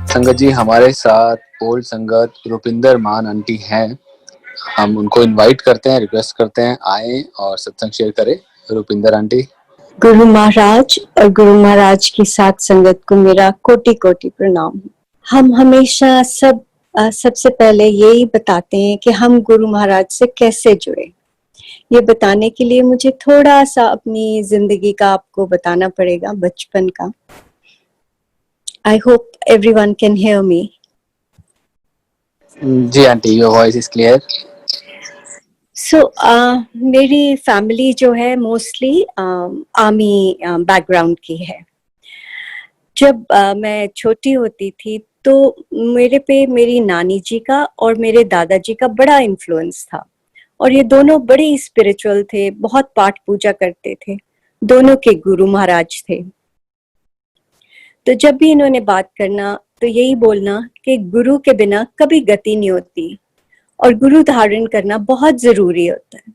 संगत जी, हमारे साथ ओल्ड संगत रुपिंदर मान आंटी हैं। हम उनको इनवाइट करते हैं, रिक्वेस्ट करते हैं आए और सत्संग शेयर करें। रुपिंदर आंटी। गुरु महाराज और गुरु महाराज की साथ संगत को मेरा कोटि कोटि प्रणाम। हम हमेशा सबसे पहले यही बताते हैं कि हम गुरु महाराज से कैसे जुड़े। ये बताने के लिए मुझे थोड़ा सा अपनी जिंदगी का आपको बताना पड़ेगा, बचपन का। I hope everyone can hear me. जी aunty, your voice is clear. मेरी फैमिली जो है मोस्टली आर्मी बैकग्राउंड की है। जब मैं छोटी होती थी तो मेरे पे मेरी नानी जी का और मेरे दादाजी का बड़ा इन्फ्लुएंस था, और ये दोनों बड़े स्पिरिचुअल थे, बहुत पाठ पूजा करते थे, दोनों के गुरु महाराज थे। तो जब भी इन्होंने बात करना तो यही बोलना कि गुरु के बिना कभी गति नहीं होती और गुरु धारण करना बहुत जरूरी होता है।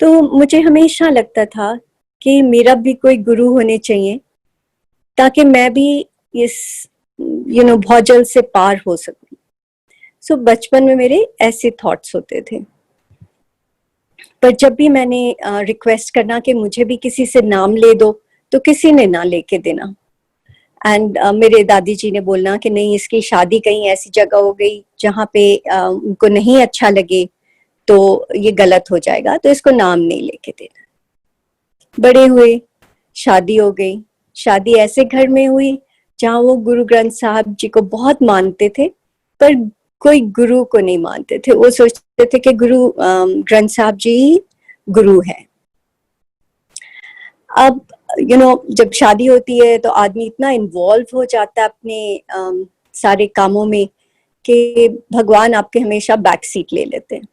तो मुझे हमेशा लगता था कि मेरा भी कोई गुरु होने चाहिए ताकि मैं भी इस भौजल से पार हो सकूं। सो बचपन में मेरे ऐसे थॉट्स होते थे। पर जब भी मैंने रिक्वेस्ट करना कि मुझे भी किसी से नाम ले दो, तो किसी ने ना लेके देना। एंड मेरे दादी जी ने बोलना कि नहीं, इसकी शादी कहीं ऐसी जगह हो गई जहाँ पे उनको नहीं अच्छा लगे तो ये गलत हो जाएगा, तो इसको नाम नहीं लेके देना। बड़े हुए, शादी हो गई। शादी ऐसे घर में हुई जहाँ वो गुरु ग्रंथ साहब जी को बहुत मानते थे, पर कोई गुरु को नहीं मानते थे। वो सोचते थे कि गुरु ग्रंथ साहब जी गुरु है। अब जब शादी होती है तो आदमी इतना इन्वॉल्व हो जाता है अपने सारे कामों में कि भगवान आपके हमेशा बैक सीट ले लेते हैं।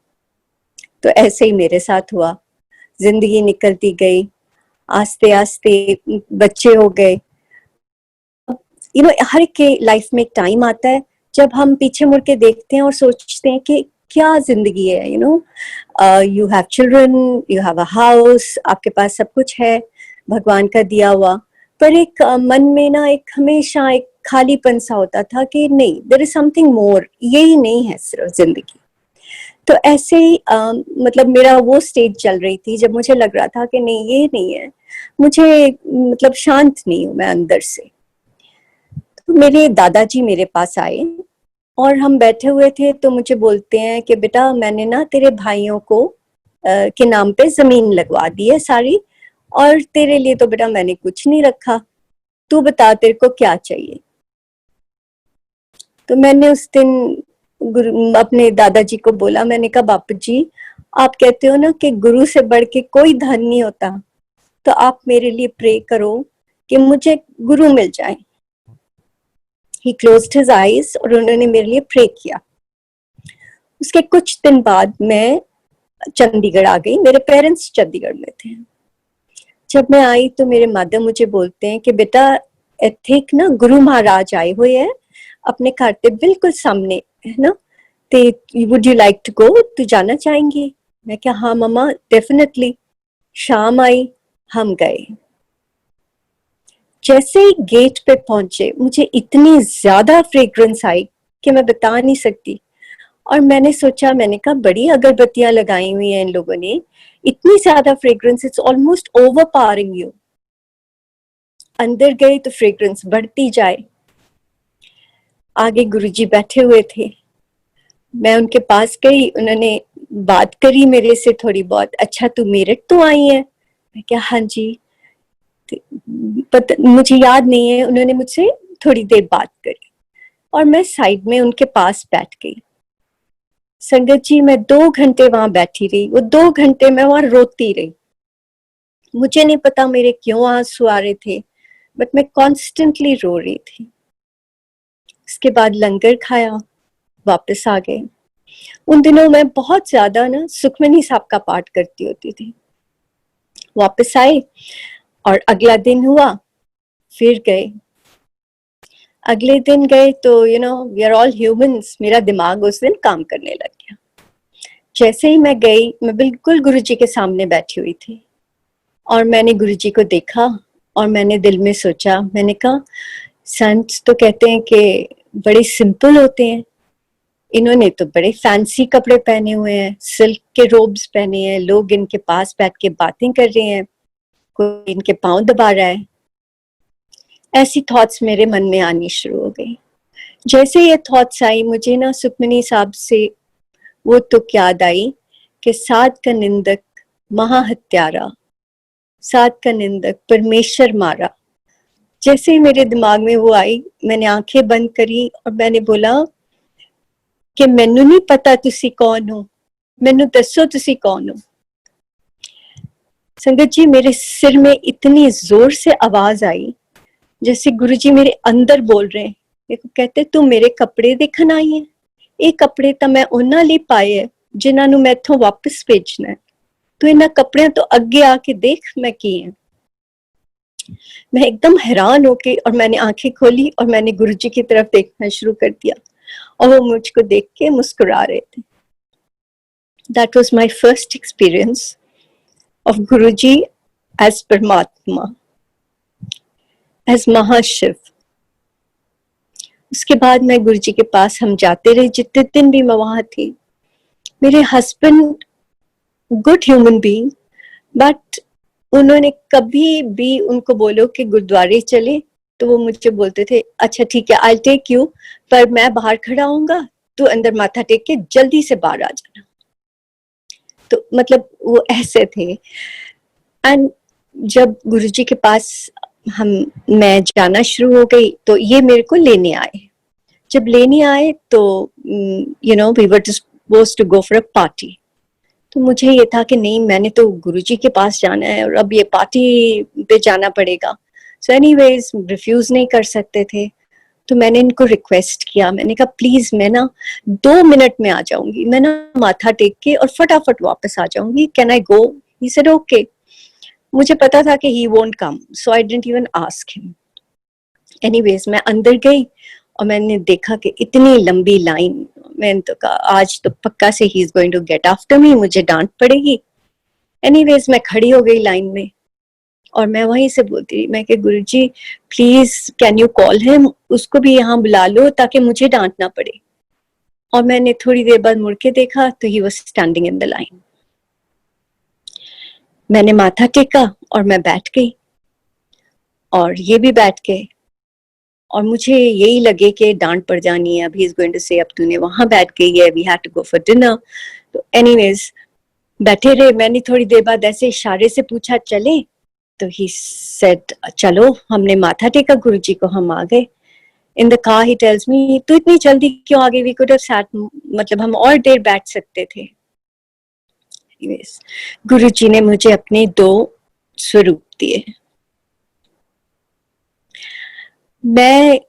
तो ऐसे ही मेरे साथ हुआ। जिंदगी निकलती गई, आस्ते आस्ते बच्चे हो गए। हर एक के लाइफ में एक टाइम आता है जब हम पीछे मुड़ के देखते हैं और सोचते हैं कि क्या जिंदगी है। You have children, you have a house, आपके पास सब कुछ है भगवान का दिया हुआ, पर एक मन में ना एक हमेशा एक खालीपन सा होता था कि नहीं, देयर इज समथिंग मोर, यही नहीं है सिर्फ जिंदगी। तो ऐसे ही मतलब मेरा वो स्टेज चल रही थी जब मुझे लग रहा था कि नहीं, ये नहीं है मुझे, मतलब शांत नहीं हूं मैं अंदर से। तो मेरे दादाजी मेरे पास आए और हम बैठे हुए थे, तो मुझे बोलते हैं कि बेटा, मैंने ना तेरे भाइयों को के नाम पे जमीन लगवा दी है सारी, और तेरे लिए तो बेटा मैंने कुछ नहीं रखा, तू बता तेरे को क्या चाहिए। तो मैंने उस दिन अपने दादाजी को बोला, मैंने कहा बापू जी, आप कहते हो ना कि गुरु से बढ़ के कोई धन नहीं होता, तो आप मेरे लिए प्रे करो कि मुझे गुरु मिल जाए। He closed his eyes और उन्होंने मेरे लिए प्रे किया। उसके कुछ दिन बाद मैं चंडीगढ़ आ गई। मेरे पेरेंट्स चंडीगढ़ में थे। जब मैं आई तो मेरे मदर मुझे बोलते हैं कि बेटा, इत्थे एक ना गुरु महाराज आए हुए हैं अपने घर के बिल्कुल सामने, है ना, ते would you like to go, तू जाना चाहेंगी? मैं क्या, हाँ मम्मा डेफिनेटली। शाम आई, हम गए। जैसे ही गेट पे पहुंचे मुझे इतनी ज्यादा फ्रेग्रेंस आई कि मैं बता नहीं सकती। और मैंने सोचा, मैंने कहा बड़ी अगरबत्तियां लगाई हुई हैं इन लोगों ने, इतनी ज्यादा fragrance, it's almost over powering you. अंदर गए तो फ्रेग्रेंस बढ़ती जाए। आगे गुरुजी बैठे हुए थे, मैं उनके पास गई, उन्होंने बात करी मेरे से थोड़ी बहुत। अच्छा, तू मेरठ तो आई है? मैं क्या, हाँ जी। मुझे याद नहीं है, उन्होंने मुझसे थोड़ी देर बात करी और मैं साइड में उनके पास बैठ गई। संगत जी, मैं 2 घंटे वहां बैठी रही। वो 2 घंटे मैं वहां रोती रही। मुझे नहीं पता मेरे क्यों आंसू आ रहे थे, बट मैं कॉन्स्टेंटली रो रही थी। उसके बाद लंगर खाया, वापस आ गए। उन दिनों मैं बहुत ज्यादा ना सुखमनी साहब का पाठ करती होती थी। वापस आए और अगला दिन हुआ, फिर गए। अगले दिन गए तो वी आर ऑल ह्यूमंस, मेरा दिमाग उस दिन काम करने लग गया। जैसे ही मैं गई, मैं बिल्कुल गुरुजी के सामने बैठी हुई थी और मैंने गुरुजी को देखा और मैंने दिल में सोचा, मैंने कहा संत तो कहते हैं कि बड़े सिंपल होते हैं। इन्होंने तो बड़े फैंसी कपड़े पहने हुए हैं, सिल्क के रोब्स पहने हैं, लोग इनके पास बैठ के बातें कर रहे हैं, कोई इनके पांव दबा रहा है। ऐसी थॉट्स मेरे मन में आनी शुरू हो गई। जैसे ये थॉट्स आई, मुझे ना सुखमनी साहब से वो तुक याद आई कि साध का निंदक महाहत्यारा, साध का निंदक परमेश्वर मारा। जैसे ही मेरे दिमाग में वो आई, मैंने आंखें बंद करी और मैंने बोला कि मैनू नहीं पता तुसी कौन हो, मैनू दसो तुसी कौन हो। संगत जी, मेरे सिर में इतनी जोर से आवाज आई जैसे गुरुजी मेरे अंदर बोल रहे हैं। देखो, कहते तू मेरे कपड़े देखन आई है, ये कपड़े तो मैं उन्हां ਲਈ पाए है जिन्हां ਨੂੰ मैं इथों वापस भेजना है। तू इन्हां कपड़ियां तो अगे आके देख मैं की है। मैं एकदम हैरान होके और मैंने आंखें खोली और मैंने गुरुजी की तरफ देखना शुरू कर दिया और वो मुझको देख के मुस्कुरा रहे थे। That was my first experience of Guruji as Paramatma, as Mahashiv. उसके बाद मैं गुरुजी के पास हम जाते रहे, जितने दिन भी मैं वहां थी। मेरे husband good human being, but उन्होंने कभी भी उनको बोलो कि गुरुद्वारे चले तो वो मुझे बोलते थे अच्छा ठीक है, आई टेक यू, पर मैं बाहर खड़ा होऊंगा, तू अंदर माथा टेक के जल्दी से बाहर आ जाना। तो मतलब वो ऐसे थे। एंड जब गुरुजी के पास मैं जाना शुरू हो गई तो ये मेरे को लेने आए। जब लेने आए तो we were suppose to go for a party. तो मुझे ये था कि नहीं, मैंने तो गुरुजी के पास जाना है और अब ये पार्टी पे जाना पड़ेगा। सो एनीवेज रिफ्यूज नहीं कर सकते थे। तो मैंने इनको रिक्वेस्ट किया, मैंने कहा प्लीज मैं ना 2 मिनट में आ जाऊंगी, मैं ना माथा टेक के और फटाफट वापस आ जाऊंगी, can I go? He said okay. मुझे पता था कि he won't come, so I didn't even ask him. Anyways मैं अंदर गई और मैंने देखा कि इतनी लंबी लाइन। मैंने तो कहा आज तो पक्का से he is going to get after me, मुझे डांट पड़ेगी। एनीवेज मैं खड़ी हो गई लाइन में और मैं वहीं से बोलती रही, मैं कि Guruji please can you call him, उसको भी यहाँ बुला लो ताकि मुझे डांट ना पड़े। और मैंने थोड़ी देर बाद मुड़ के देखा तो he was standing in the line. मैंने माथा टेका और मैं बैठ गई और ये भी बैठ गए और मुझे यही लगे कि डांट पड़ जानी है, अभी इज गोइंग टू से अब तूने वहां बैठ गई है, we had to go for dinner. तो एनीवेज बैठे रहे। मैंने थोड़ी देर बाद ऐसे इशारे से पूछा चले, तो ही सेड चलो। हमने माथा टेका गुरुजी को, हम आ गए। In the car he tells me तू इतनी जल्दी क्यों आ गई, वी कुड हैव सैट, मतलब हम और देर बैठ सकते थे। गुरुजी ने मुझे अपने 2 स्वरूप दिए। मैं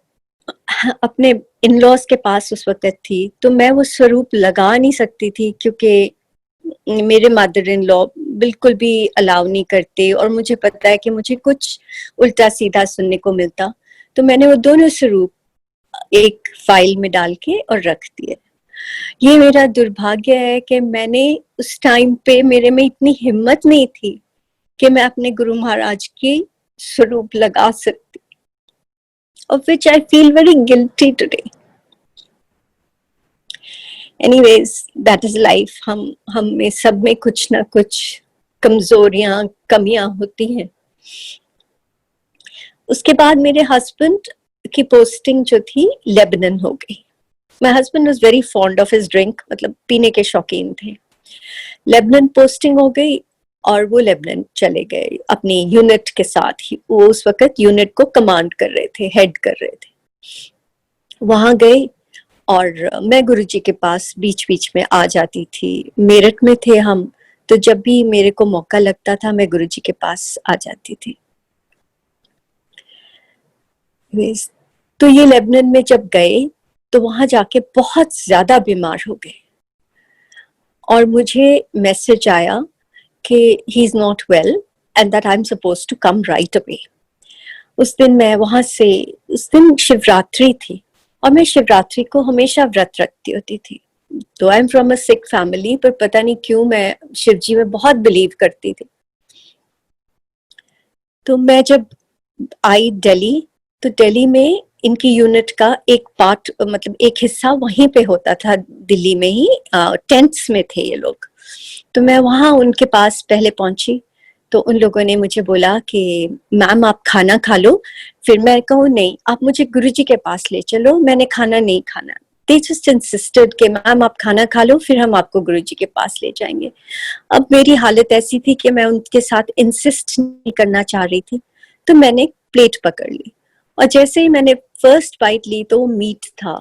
अपने इन लॉज के पास उस वक्त थी तो मैं वो स्वरूप लगा नहीं सकती थी क्योंकि मेरे मदर इन लॉ बिल्कुल भी अलाउ नहीं करते और मुझे पता है कि मुझे कुछ उल्टा सीधा सुनने को मिलता। तो मैंने वो दोनों स्वरूप एक फाइल में डाल के और रख दिए। ये मेरा दुर्भाग्य है कि मैंने उस टाइम पे मेरे में इतनी हिम्मत नहीं थी कि मैं अपने गुरु महाराज की स्वरूप लगा सकती, of which I feel very guilty today. Anyways, that is life. हम में सब में कुछ ना कुछ कमजोरियां, कमियां होती हैं। उसके बाद मेरे हस्बैंड की पोस्टिंग जो थी लेबनान हो गई। My husband was very fond of his drink, मतलब पीने के शौकीन थे। लेबनान पोस्टिंग हो गई और वो लेबनान चले गए अपनी यूनिट के साथ ही। वो उस वक्त यूनिट को कमांड कर रहे थे, हेड कर रहे थे। वहां गए और मैं गुरुजी के पास बीच बीच में आ जाती थी। मेरठ में थे हम, तो जब भी मेरे को मौका लगता था मैं गुरुजी के पास आ जाती थी। तो ये लेबनान में जब गए तो वहां जाके बहुत ज्यादा बीमार हो गए और मुझे मैसेज आया कि he is not well and that I am suppose to come right away. उस दिन मैं वहां से, उस दिन शिवरात्रि थी और मैं शिवरात्रि को हमेशा व्रत रखती होती थी। तो I am from a Sikh family, पर पता नहीं क्यों मैं शिव जी में बहुत बिलीव करती थी। तो मैं जब आई दिल्ली, तो दिल्ली में इनकी यूनिट का एक पार्ट, मतलब एक हिस्सा वहीं पे होता था दिल्ली में ही, टेंट्स में थे ये लोग। तो मैं वहां उनके पास पहले पहुंची, तो उन लोगों ने मुझे बोला कि मैम आप खाना खा लो। फिर मैं कहूँ नहीं, आप मुझे गुरुजी के पास ले चलो, मैंने खाना नहीं खाना। They just insisted कि मैम आप खाना खा लो, फिर हम आपको गुरुजी के पास ले जाएंगे। अब मेरी हालत ऐसी थी कि मैं उनके साथ इंसिस्ट नहीं करना चाह रही थी, तो मैंने प्लेट पकड़ ली, और जैसे ही मैंने फर्स्ट बाइट ली तो वो मीट था,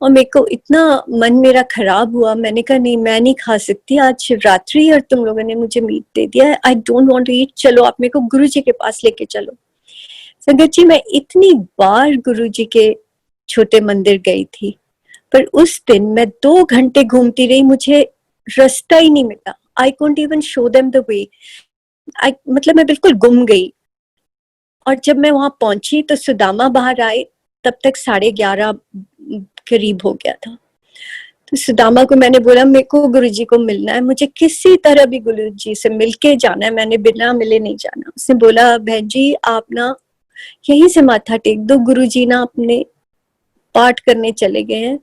और मेरे को इतना मन मेरा खराब हुआ। मैंने कहा नहीं, मैं नहीं खा सकती, आज शिवरात्रि और तुम लोगों ने मुझे मीट दे दिया, I don't want to eat, चलो आप मेरे को गुरुजी के पास लेके चलो। संगत जी, मैं इतनी बार गुरुजी के छोटे मंदिर गई थी, पर उस दिन मैं 2 घंटे घूमती रही, मुझे रास्ता ही नहीं मिला। I couldn't even show them the way. मतलब मैं बिल्कुल गुम गई। और जब मैं वहां पहुंची तो सुदामा बाहर आए, तब तक 11:30 करीब हो गया था। तो सुदामा को मैंने बोला मेरे को गुरुजी को मिलना है, मुझे किसी तरह भी गुरुजी से मिलके जाना है, मैंने बिना मिले नहीं जाना। उसने बोला बहन जी आप ना यहीं से माथा टेक दो, गुरुजी ना अपने पाठ करने चले गए हैं,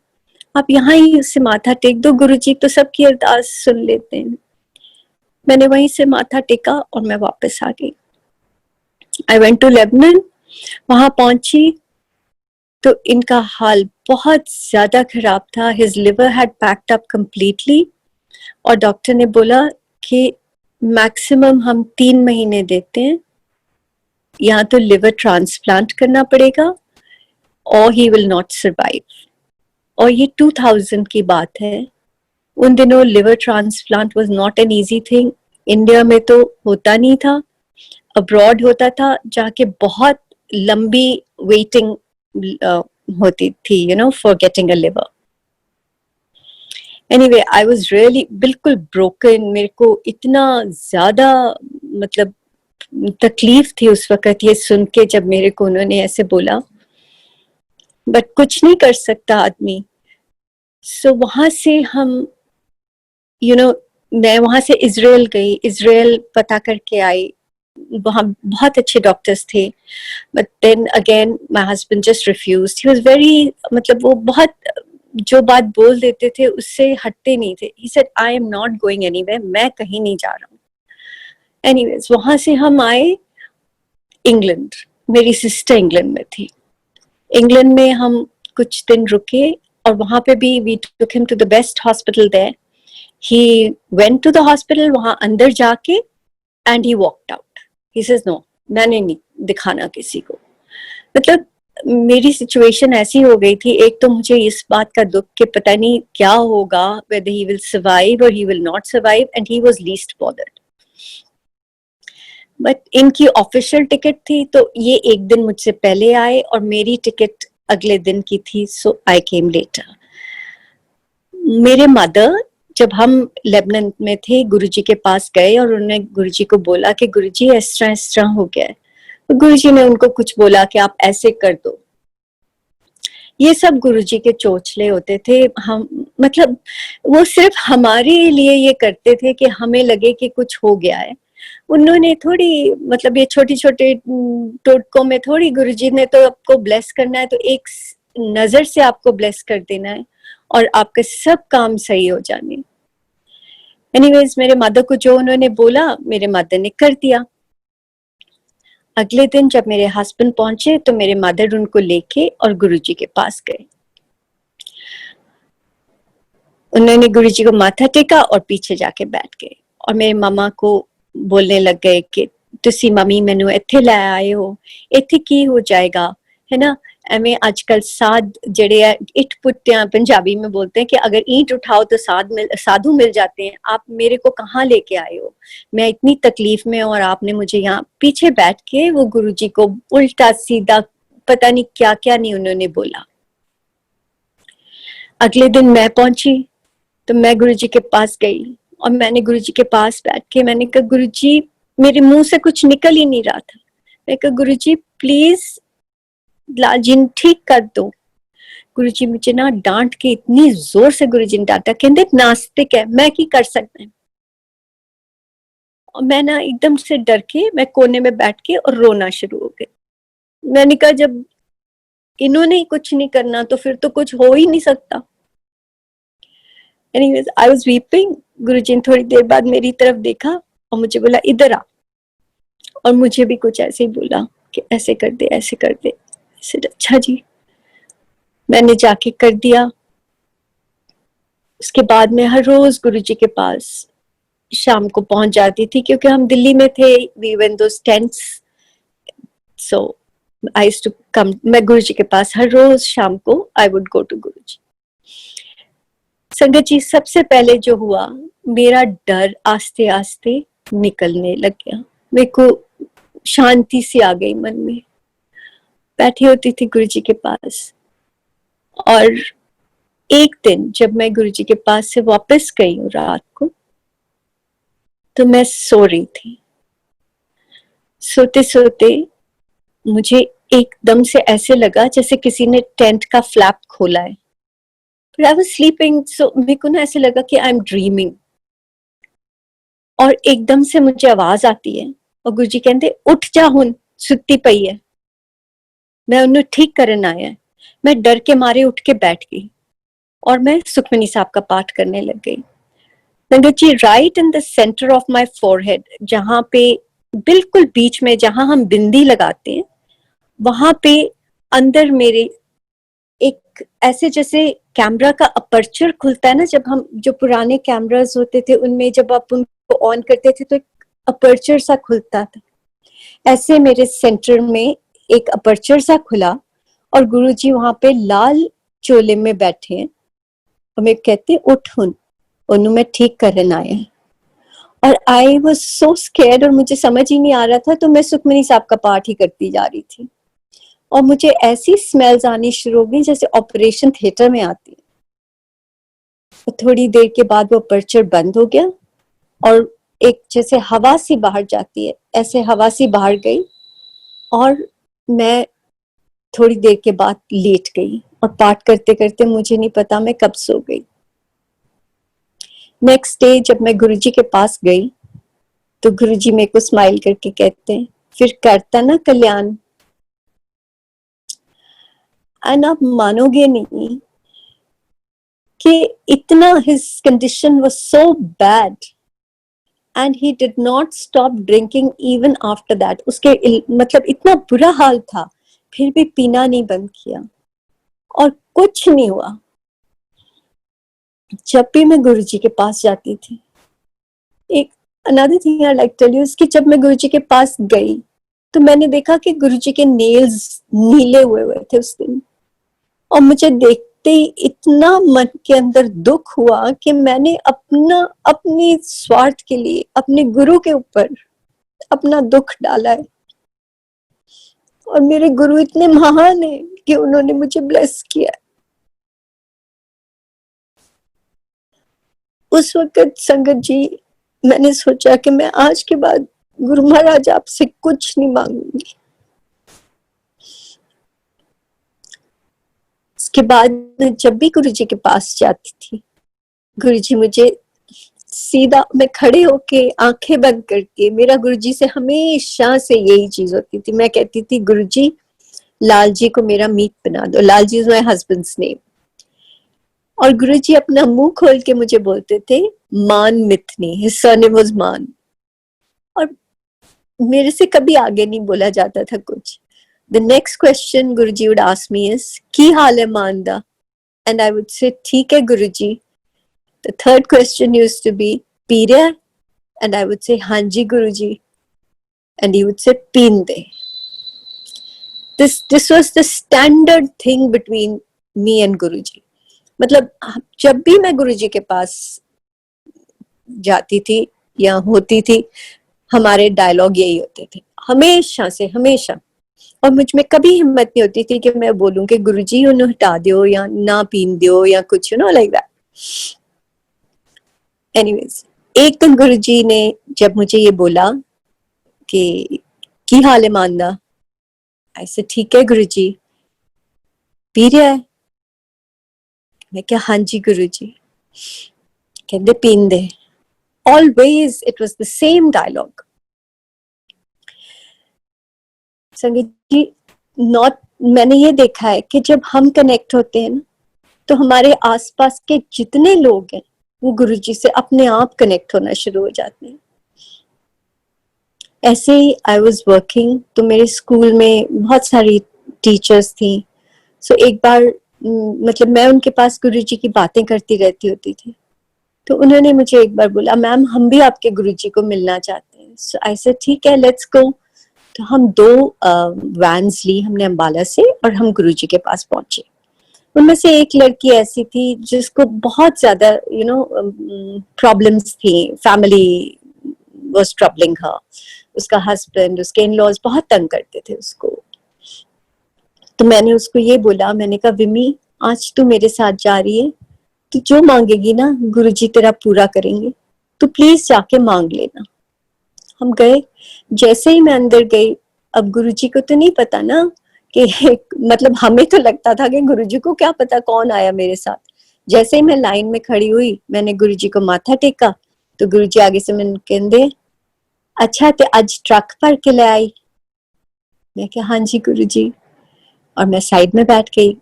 आप यहाँ ही से माथा टेक दो, गुरुजी तो सबकी अरदास सुन लेते हैं। मैंने वहीं से माथा टेका और मैं वापस आ गई। I went to Lebanon. वहां पहुंची तो इनका हाल बहुत ज्यादा खराब था। His liver had packed up completely, और डॉक्टर ने बोला कि मैक्सिमम हम 3 महीने देते हैं, या तो लिवर ट्रांसप्लांट करना पड़ेगा और ही विल नॉट सर्वाइव। और ये 2000 की बात है। उन दिनों liver transplant was not an easy thing. India में तो होता नहीं था, अब्रॉड होता था, जाके बहुत लंबी वेटिंग होती थी, for getting a liver. Anyway, I was really बिल्कुल ब्रोकन। मेरे को इतना ज्यादा मतलब तकलीफ थी उस वक्त ये सुन के, जब मेरे को उन्होंने ऐसे बोला, बट कुछ नहीं कर सकता आदमी। सो वहां से हम मैं वहां से इजराइल गई, इजराइल पता करके आई। वहां बहुत अच्छे डॉक्टर्स थे, but then again my husband just refused. He was very, मतलब वो बहुत जो बात बोल देते थे उससे हटते नहीं थे। He said I am not going anywhere, मैं कहीं नहीं जा रहा हूँ। एनीवेज, वहां से हम आए इंग्लैंड। मेरी सिस्टर इंग्लैंड में थी। इंग्लैंड में हम कुछ दिन रुके, और वहां पे भी we took him to the best hospital there. He went to the hospital, वहां अंदर जाके, and he walked out. He says no, मैंने नहीं दिखाना किसी को। मतलब मेरी सिचुएशन ऐसी हो गई थी, एक तो मुझे इस बात का दुख कि पता नहीं क्या होगा, whether he will survive or he will not survive, and he was least bothered. But इनकी ऑफिशियल टिकट थी, तो ये एक दिन मुझसे पहले आए, और मेरी टिकट अगले दिन की थी, सो आई केम लेटर। मेरे मदर, जब हम लेबनान में थे, गुरुजी के पास गए और उन्होंने गुरुजी को बोला कि गुरुजी इस तरह हो गया है, तो गुरुजी ने उनको कुछ बोला कि आप ऐसे कर दो। ये सब गुरुजी के चोचले होते थे। हम मतलब वो सिर्फ हमारे लिए ये करते थे कि हमें लगे कि कुछ हो गया है। उन्होंने थोड़ी, मतलब ये छोटे छोटे टोटकों में थोड़ी, गुरुजी ने तो आपको ब्लेस करना है तो एक नजर से आपको ब्लेस कर देना है और आपके सब काम सही हो जाने। एनीवेज, मेरे मदर को जो उन्होंने बोला, मेरे मदर ने कर दिया। अगले दिन जब मेरे हस्बैंड पहुंचे तो मेरे मदर उनको लेके और गुरुजी के पास गए। उन्होंने गुरुजी को माथा टेका और पीछे जाके बैठ गए, और मेरे मामा को बोलने लग गए कि तुसी मम्मी मैनू इत्थे लै आए हो, इत्थे की हो जाएगा, है ना। एवें आजकल साध जड़े है, इट पुट्टियां पंजाबी में बोलते हैं कि अगर ईंट उठाओ तो साधु मिल जाते हैं। आप मेरे को कहाँ लेके आए हो, मैं इतनी तकलीफ में, और आपने मुझे यहाँ पीछे बैठ के, वो गुरुजी को उल्टा सीधा पता नहीं क्या क्या नहीं उन्होंने बोला। अगले दिन मैं पहुंची तो मैं गुरुजी के पास गई, और मैंने गुरुजी के पास बैठ के मैंने कहा गुरुजी, मेरे मुंह से कुछ निकल ही नहीं रहा था। मैं कहा गुरुजी प्लीज लालजी ठीक कर दो। गुरुजी मुझे ना डांट के, इतनी जोर से गुरुजी ने डांटा, कहते नास्तिक है, मैं की कर सकता है। और मैं ना एकदम से डर के मैं कोने में बैठ के और रोना शुरू हो गई। मैंने कहा जब इन्होंने ही कुछ नहीं करना तो फिर तो कुछ हो ही नहीं सकता। Anyways I was weeping. Guruji ने थोड़ी देर बाद मेरी तरफ देखा और मुझे बोला इधर आ, और मुझे भी कुछ ऐसे ही बोला कि ऐसे कर दे, ऐसे कर दे। अच्छा जी, मैंने जाके कर दिया। उसके बाद मैं हर रोज गुरुजी के पास शाम को पहुंच जाती थी, क्योंकि हम दिल्ली में थे, we were in those tents, so I used to come. मैं गुरुजी के पास हर रोज शाम को आई वुड गो टू गुरुजी। संगत जी, सबसे पहले जो हुआ, मेरा डर आस्ते आस्ते निकलने लग गया। मेरे को शांति सी आ गई मन में। बैठी होती थी गुरुजी के पास, और एक दिन जब मैं गुरुजी के पास से वापस गई हूँ रात को, तो मैं सो रही थी। सोते सोते मुझे एकदम से ऐसे लगा जैसे किसी ने टेंट का फ्लैप खोला है। आई वाज स्लीपिंग, सो मेरे को ना ऐसे लगा कि आई एम ड्रीमिंग, और एकदम से मुझे आवाज आती है और गुरुजी कहते उठ जा, हुन सुत्ती पई है, मैं उन्हें ठीक करन आया। मैं डर के मारे उठ के बैठ गई और मैं सुखमनी साहब का पाठ करने लग गई। संगत जी, right in the centre of my forehead, जहां पे बिल्कुल बीच में जहां हम बिंदी लगाते हैं, वहां पे अंदर मेरे एक ऐसे जैसे कैमरा का अपर्चर खुलता है ना, जब हम जो पुराने कैमरास होते थे उनमें जब आप उनको ऑन करते थे तो एक अपर्चर सा खुलता था, ऐसे मेरे सेंटर में एक अपर्चर सा खुला और गुरुजी वहां पे लाल चोले में बैठे हैं और मैं कहते उठ हुन, उन्हें मैं ठीक करने आया। और आई वाज सो स्कैर्ड और मुझे समझ ही नहीं आ रहा था, तो मैं सुखमनी साहब का पाठ ही करती जा रही थी और मुझे ऐसी स्मेल्स आनी शुरू हो गई जैसे ऑपरेशन थिएटर में आती है। तो थोड़ी देर के बाद वो अपर्चर बंद हो गया और एक जैसे हवा सी बाहर जाती है, ऐसे हवा सी बाहर गई और मैं थोड़ी देर के बाद लेट गई और पाठ करते करते मुझे नहीं पता मैं कब सो गई। नेक्स्ट डे जब मैं गुरुजी के पास गई तो गुरुजी मेरे को स्माइल करके कहते हैं फिर करता ना कल्याण। एंड आप मानोगे नहीं कि इतना his condition was so bad and he did not stop drinking even after that. उसके मतलब इतना बुरा हाल था, फिर भी पीना नहीं बंद किया और कुछ नहीं हुआ। जब भी मैं गुरुजी के पास जाती थी, एक another thing I like tell you, कि जब मैं गुरुजी के पास गई तो मैंने देखा कि गुरुजी के नेल्स नीले हुए हुए थे उस दिन, और मुझे देखते ही इतना मन के अंदर दुख हुआ कि मैंने अपनी स्वार्थ के लिए अपने गुरु के ऊपर अपना दुख डाला है। और मेरे गुरु इतने महान है कि उन्होंने मुझे ब्लेस किया है। उस वक्त संगत जी, मैंने सोचा कि मैं आज के बाद गुरु महाराज आपसे कुछ नहीं मांगूंगी। उसके बाद जब भी गुरुजी के पास जाती थी, गुरुजी मुझे सीधा, मैं खड़े होके आंखें बंद करके, मेरा गुरुजी से हमेशा से यही चीज होती थी, मैं कहती थी गुरुजी लाल जी को मेरा मीत बना दो। Lal ji is my husbands name. और गुरुजी अपना मुंह खोल के मुझे बोलते थे मान मिथनी, हिज सरनेम वाज मान। और मेरे से कभी आगे नहीं बोला जाता था कुछ। The next question Guruji would ask me is, "की हाल है मानदा?" And I would say, "ठीक है गुरुजी." The third question used to be, "P रहा है?" And I would say, "हाँ जी गुरुजी." And he would say, "pin they." This was the standard thing between me and Guruji. मतलब जब भी मैं गुरुजी के पास जाती थी या होती थी, हमारे डायलॉग यही होते थे हमेशा से, हमेशा। और मुझ में कभी हिम्मत नहीं होती थी कि मैं बोलूं कि गुरुजी उन्हें हटा दो या ना पीन दो या कुछ, you know like that. Anyways, एक दिन गुरुजी ने जब मुझे ये बोला कि की हाल है मानदा, ऐसे ठीक है गुरुजी, पी रहा है? मैं क्या हाँ जी गुरुजी। कहते पीन दे। Always it was the same dialogue. Sangeet ji, not मैंने ये देखा है कि जब हम कनेक्ट होते हैं ना, तो हमारे आसपास के जितने लोग हैं वो गुरुजी से अपने आप कनेक्ट होना शुरू हो जाते हैं। ऐसे ही आई वाज वर्किंग, तो मेरे स्कूल में बहुत सारी टीचर्स थी। सो एक बार मतलब मैं उनके पास गुरुजी की बातें करती रहती होती थी, तो उन्होंने मुझे एक बार बोला, मैम हम भी आपके गुरुजी को मिलना चाहते हैं। सो आई सेड ठीक है, लेट्स गो। तो हम 2 वैन्स ली हमने अम्बाला से और हम गुरुजी के पास पहुंचे। उनमें से एक लड़की ऐसी थी जिसको बहुत ज्यादा प्रॉब्लम्स थी, फैमिली वाज ट्रबलिंग हर। उसका हस्बैंड, उसके इन लॉज बहुत तंग करते थे उसको। तो मैंने उसको ये बोला, मैंने कहा विमी, आज तू मेरे साथ जा रही है, तू जो मांगेगी ना गुरुजी तेरा पूरा करेंगे, तू प्लीज जाके मांग लेना। हम गए। जैसे ही मैं अंदर गई, अब गुरुजी को तो नहीं पता ना कि मतलब हमें तो लगता था कि गुरुजी को क्या पता कौन आया मेरे साथ। जैसे ही मैं लाइन में खड़ी हुई, मैंने गुरुजी को माथा टेका, तो गुरुजी आगे से मैंने कहते, अच्छा ते आज ट्रक भर के ले आई। मैं कहा हाँ जी गुरुजी, और मैं साइड में बैठ गई।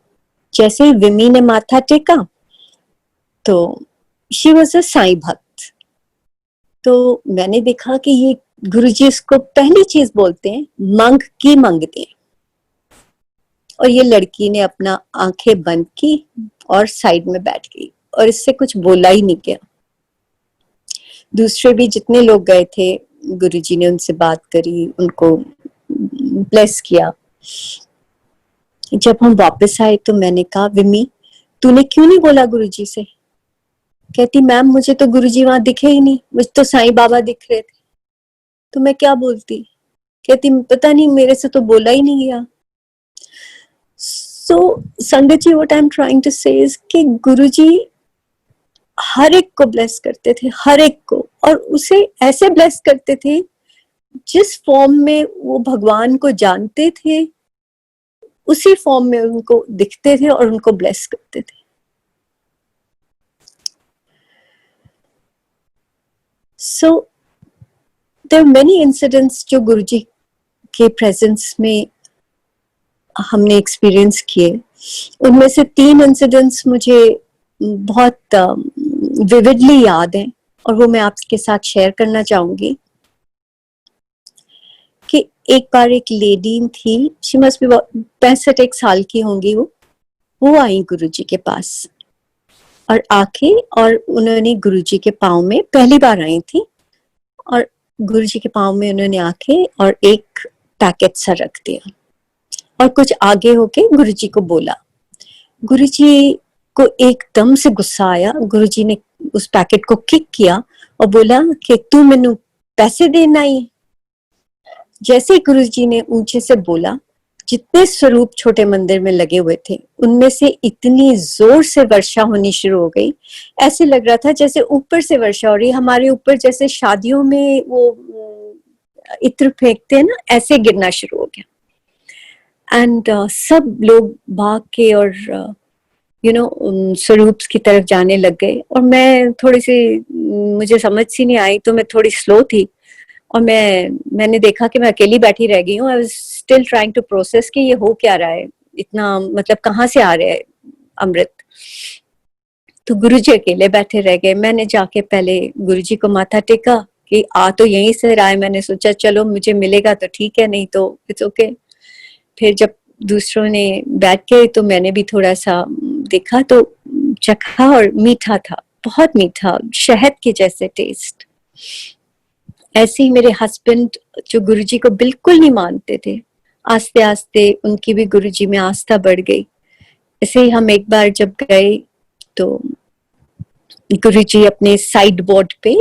जैसे ही विमी ने माथा टेका, तो शी वॉज अ साईं भक्त। तो मैंने देखा कि ये गुरुजी इसको पहली चीज बोलते हैं, मंग की मंगते हैं। और ये लड़की ने अपना आंखें बंद की और साइड में बैठ गई और इससे कुछ बोला ही नहीं गया। दूसरे भी जितने लोग गए थे, गुरुजी ने उनसे बात करी, उनको ब्लेस किया। जब हम वापस आए तो मैंने कहा, विमी तूने क्यों नहीं बोला गुरुजी से? कहती, मैम मुझे तो गुरुजी वहां दिखे ही नहीं, मुझे तो साईं बाबा दिख रहे थे, तो मैं क्या बोलती? कहती, पता नहीं मेरे से तो बोला ही नहीं गया। सो संगत जी, what I am trying to say is कि गुरुजी हर एक को ब्लेस करते थे, हर एक को, और उसे ऐसे ब्लेस करते थे जिस फॉर्म में वो भगवान को जानते थे, उसी फॉर्म में उनको दिखते थे और उनको ब्लेस करते थे। So there are many incidents जो गुरुजी के प्रेजेंस में हमने एक्सपीरियंस किए। उनमें से 3 इंसिडेंट्स मुझे बहुत विविडली याद हैं और वो मैं आपके साथ शेयर करना चाहूंगी। कि एक बार एक लेडी थी, शी मस्ट बी 65 साल की होंगी, वो आई गुरुजी के पास और आके और उन्होंने गुरुजी के पाँव में, पहली बार आई थी, और गुरुजी के पाँव में उन्होंने आके और एक पैकेट सा रख दिया और कुछ आगे होके गुरुजी को बोला। गुरुजी को एकदम से गुस्सा आया। गुरुजी ने उस पैकेट को किक किया और बोला कि तू मैनू पैसे देना ही। जैसे ही गुरुजी ने ऊंचे से बोला, जितने स्वरूप छोटे मंदिर में लगे हुए थे उनमें से इतनी जोर से वर्षा होनी शुरू हो गई, ऐसे लग रहा था जैसे ऊपर से वर्षा हो रही है, हमारे ऊपर जैसे शादियों में वो इत्र फेंकते हैं ना, ऐसे गिरना शुरू हो गया। एंड सब लोग भाग के और स्वरूप की तरफ जाने लग गए। और मैं थोड़ी सी, मुझे समझ सी नहीं आई, तो मैं थोड़ी स्लो थी और मैंने देखा कि मैं अकेली बैठी रह गई हूँ। I was still trying to process कि ये हो क्या रहा है, इतना मतलब कहाँ से आ रहा है अमृत। तो गुरुजी अकेले बैठे रह गए। मैंने जाके पहले गुरुजी को माथा टेका कि आ तो यहीं से रहा है, मैंने सोचा चलो मुझे मिलेगा तो ठीक है, नहीं तो इट्स ओके। फिर जब दूसरों ने बैठ के तो मैंने भी थोड़ा सा देखा तो चखा और मीठा था, बहुत मीठा, शहद के जैसे टेस्ट। ऐसे ही मेरे हस्बैंड जो गुरुजी को बिल्कुल नहीं मानते थे, आस्ते आस्ते उनकी भी गुरुजी में आस्था बढ़ गई। ऐसे ही हम एक बार जब गए तो गुरुजी अपने साइड बोर्ड पे,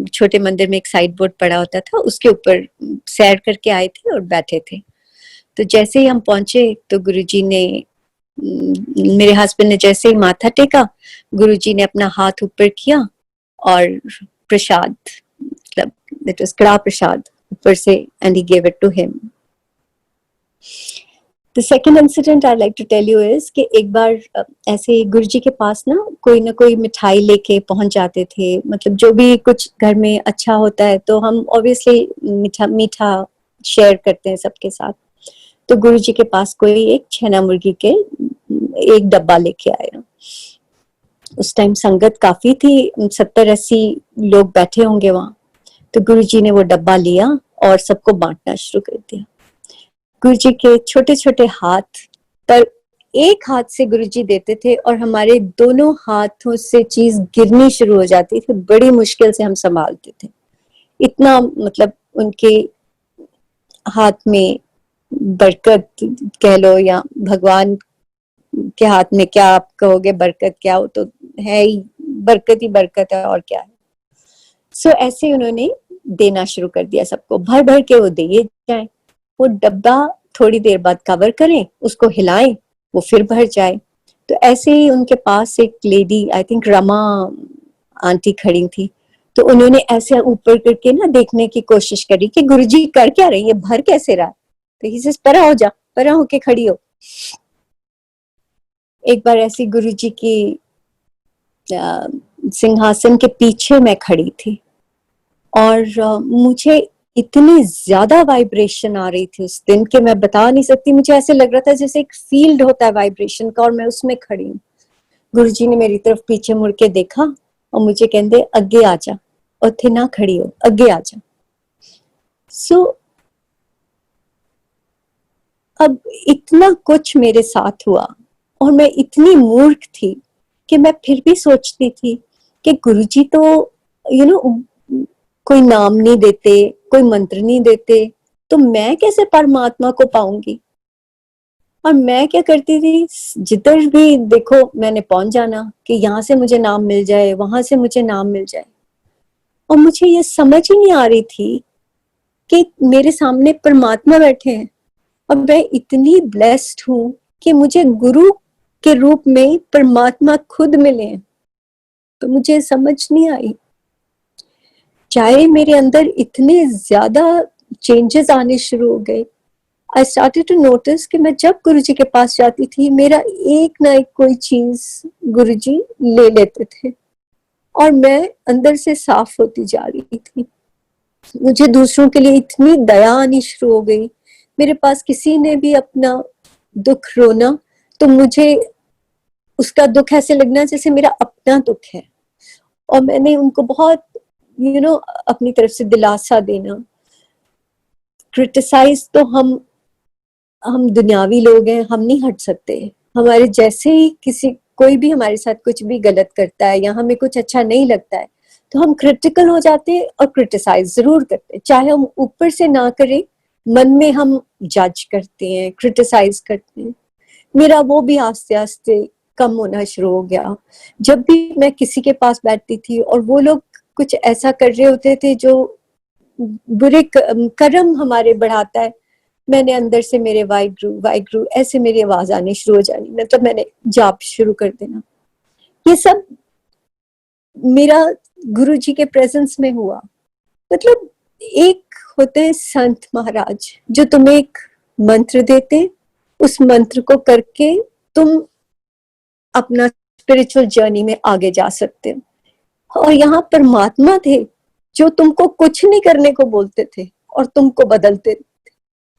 छोटे मंदिर में एक साइड बोर्ड पड़ा होता था, उसके ऊपर सैर करके आए थे और बैठे थे। तो जैसे ही हम पहुंचे तो गुरुजी ने, मेरे हस्बैंड ने जैसे ही माथा टेका, गुरुजी ने अपना हाथ ऊपर किया और प्रसाद, मतलब इट वाज कड़ा प्रसाद ऊपर से, and he give it to him. The second incident I like to tell you is कि एक बार ऐसे गुरुजी के पास ना कोई मिठाई लेके पहुंच जाते थे, मतलब जो भी कुछ घर में अच्छा होता है तो हम ऑब्वियसली मीठा मीठा शेयर करते हैं सबके साथ। तो गुरुजी के पास कोई एक छेना मुर्गी के एक डब्बा लेके आया। उस टाइम संगत काफी थी, 70-80 लोग बैठे होंगे वहां। तो गुरुजी ने वो डब्बा लिया और सबको बांटना शुरू कर दिया। गुरुजी के छोटे छोटे हाथ पर एक हाथ से गुरुजी देते थे और हमारे दोनों हाथों से चीज गिरनी शुरू हो जाती थी, बड़ी मुश्किल से हम संभालते थे। इतना मतलब उनके हाथ में बरकत कह लो या भगवान के हाथ में, क्या आप कहोगे बरकत क्या, हो तो है ही बरकत है और क्या है। सो ऐसे उन्होंने देना शुरू कर दिया सबको, भर भर के वो दिए जाए। वो डब्बा थोड़ी देर बाद कवर करें, उसको हिलाएं, वो फिर भर जाए। तो ऐसे ही उनके पास एक lady, I think Rama aunty खड़ी थी। तो उन्होंने ऐसे ऊपर करके ना देखने की कोशिश करी कि गुरुजी कर क्या रहे, ये भर कैसे रहा। तो ही सेज परा हो जा, परा होके खड़ी हो। एक बार ऐसी गुरुजी की सिंहासन के पीछे मैं खड़ी थी और मुझे इतनी ज्यादा वाइब्रेशन आ रही थी उस दिन कि मैं बता नहीं सकती। मुझे ऐसे लग रहा था जैसे एक फील्ड होता है वाइब्रेशन का और मैं उसमें खड़ी हूँ। गुरुजी ने मेरी तरफ पीछे मुड़ के देखा और मुझे कहते अगे आ जा, उथे ना खड़ी हो, अगे आ जा। सो अब इतना कुछ मेरे साथ हुआ और मैं इतनी मूर्ख थी कि मैं फिर भी सोचती थी कि गुरुजी तो कोई नाम नहीं देते, कोई मंत्र नहीं देते, तो मैं कैसे परमात्मा को पाऊंगी। और मैं क्या करती थी, जिधर भी देखो मैंने पहुंच जाना कि यहाँ से मुझे नाम मिल जाए, वहां से मुझे नाम मिल जाए। और मुझे ये समझ ही नहीं आ रही थी कि मेरे सामने परमात्मा बैठे हैं और मैं इतनी ब्लेस्ड हूं कि मुझे गुरु के रूप में परमात्मा खुद मिले हैं। तो मुझे समझ नहीं आई, चाहे मेरे अंदर इतने ज्यादा चेंजेस आने शुरू हो गए। आई स्टार्टेड टू नोटिस कि मैं जब गुरुजी के पास जाती थी, मेरा एक ना एक कोई चीज गुरुजी ले लेते थे और मैं अंदर से साफ होती जा रही थी। मुझे दूसरों के लिए इतनी दया आनी शुरू हो गई। मेरे पास किसी ने भी अपना दुख रोना तो मुझे उसका दुख ऐसे लगना जैसे मेरा अपना दुख है। और मैंने उनको बहुत अपनी तरफ से दिलासा देना। क्रिटिसाइज तो हम दुनियावी लोग हैं, हम नहीं हट सकते। हमारे जैसे ही किसी कोई भी हमारे साथ कुछ भी गलत करता है या हमें कुछ अच्छा नहीं लगता है तो हम क्रिटिकल हो जाते हैं और क्रिटिसाइज जरूर करते हैं, चाहे हम ऊपर से ना करें, मन में हम जज करते हैं, क्रिटिसाइज करते हैं। मेरा वो भी आस्ते आस्ते कम होना शुरू हो गया। जब भी मैं किसी के पास बैठती थी और वो लोग कुछ ऐसा कर रहे होते थे जो बुरे कर्म हमारे बढ़ाता है, मैंने अंदर से मेरे वाहिगुरु ऐसे मेरी आवाज आनी शुरू हो जानी, मतलब मैंने जाप शुरू कर देना। ये सब मेरा गुरु जी के प्रेजेंस में हुआ। मतलब एक होते हैं संत महाराज जो तुम्हें एक मंत्र देते, उस मंत्र को करके तुम अपना स्पिरिचुअल जर्नी में आगे जा सकते हो। और यहाँ परमात्मा थे जो तुमको कुछ नहीं करने को बोलते थे और तुमको बदलते,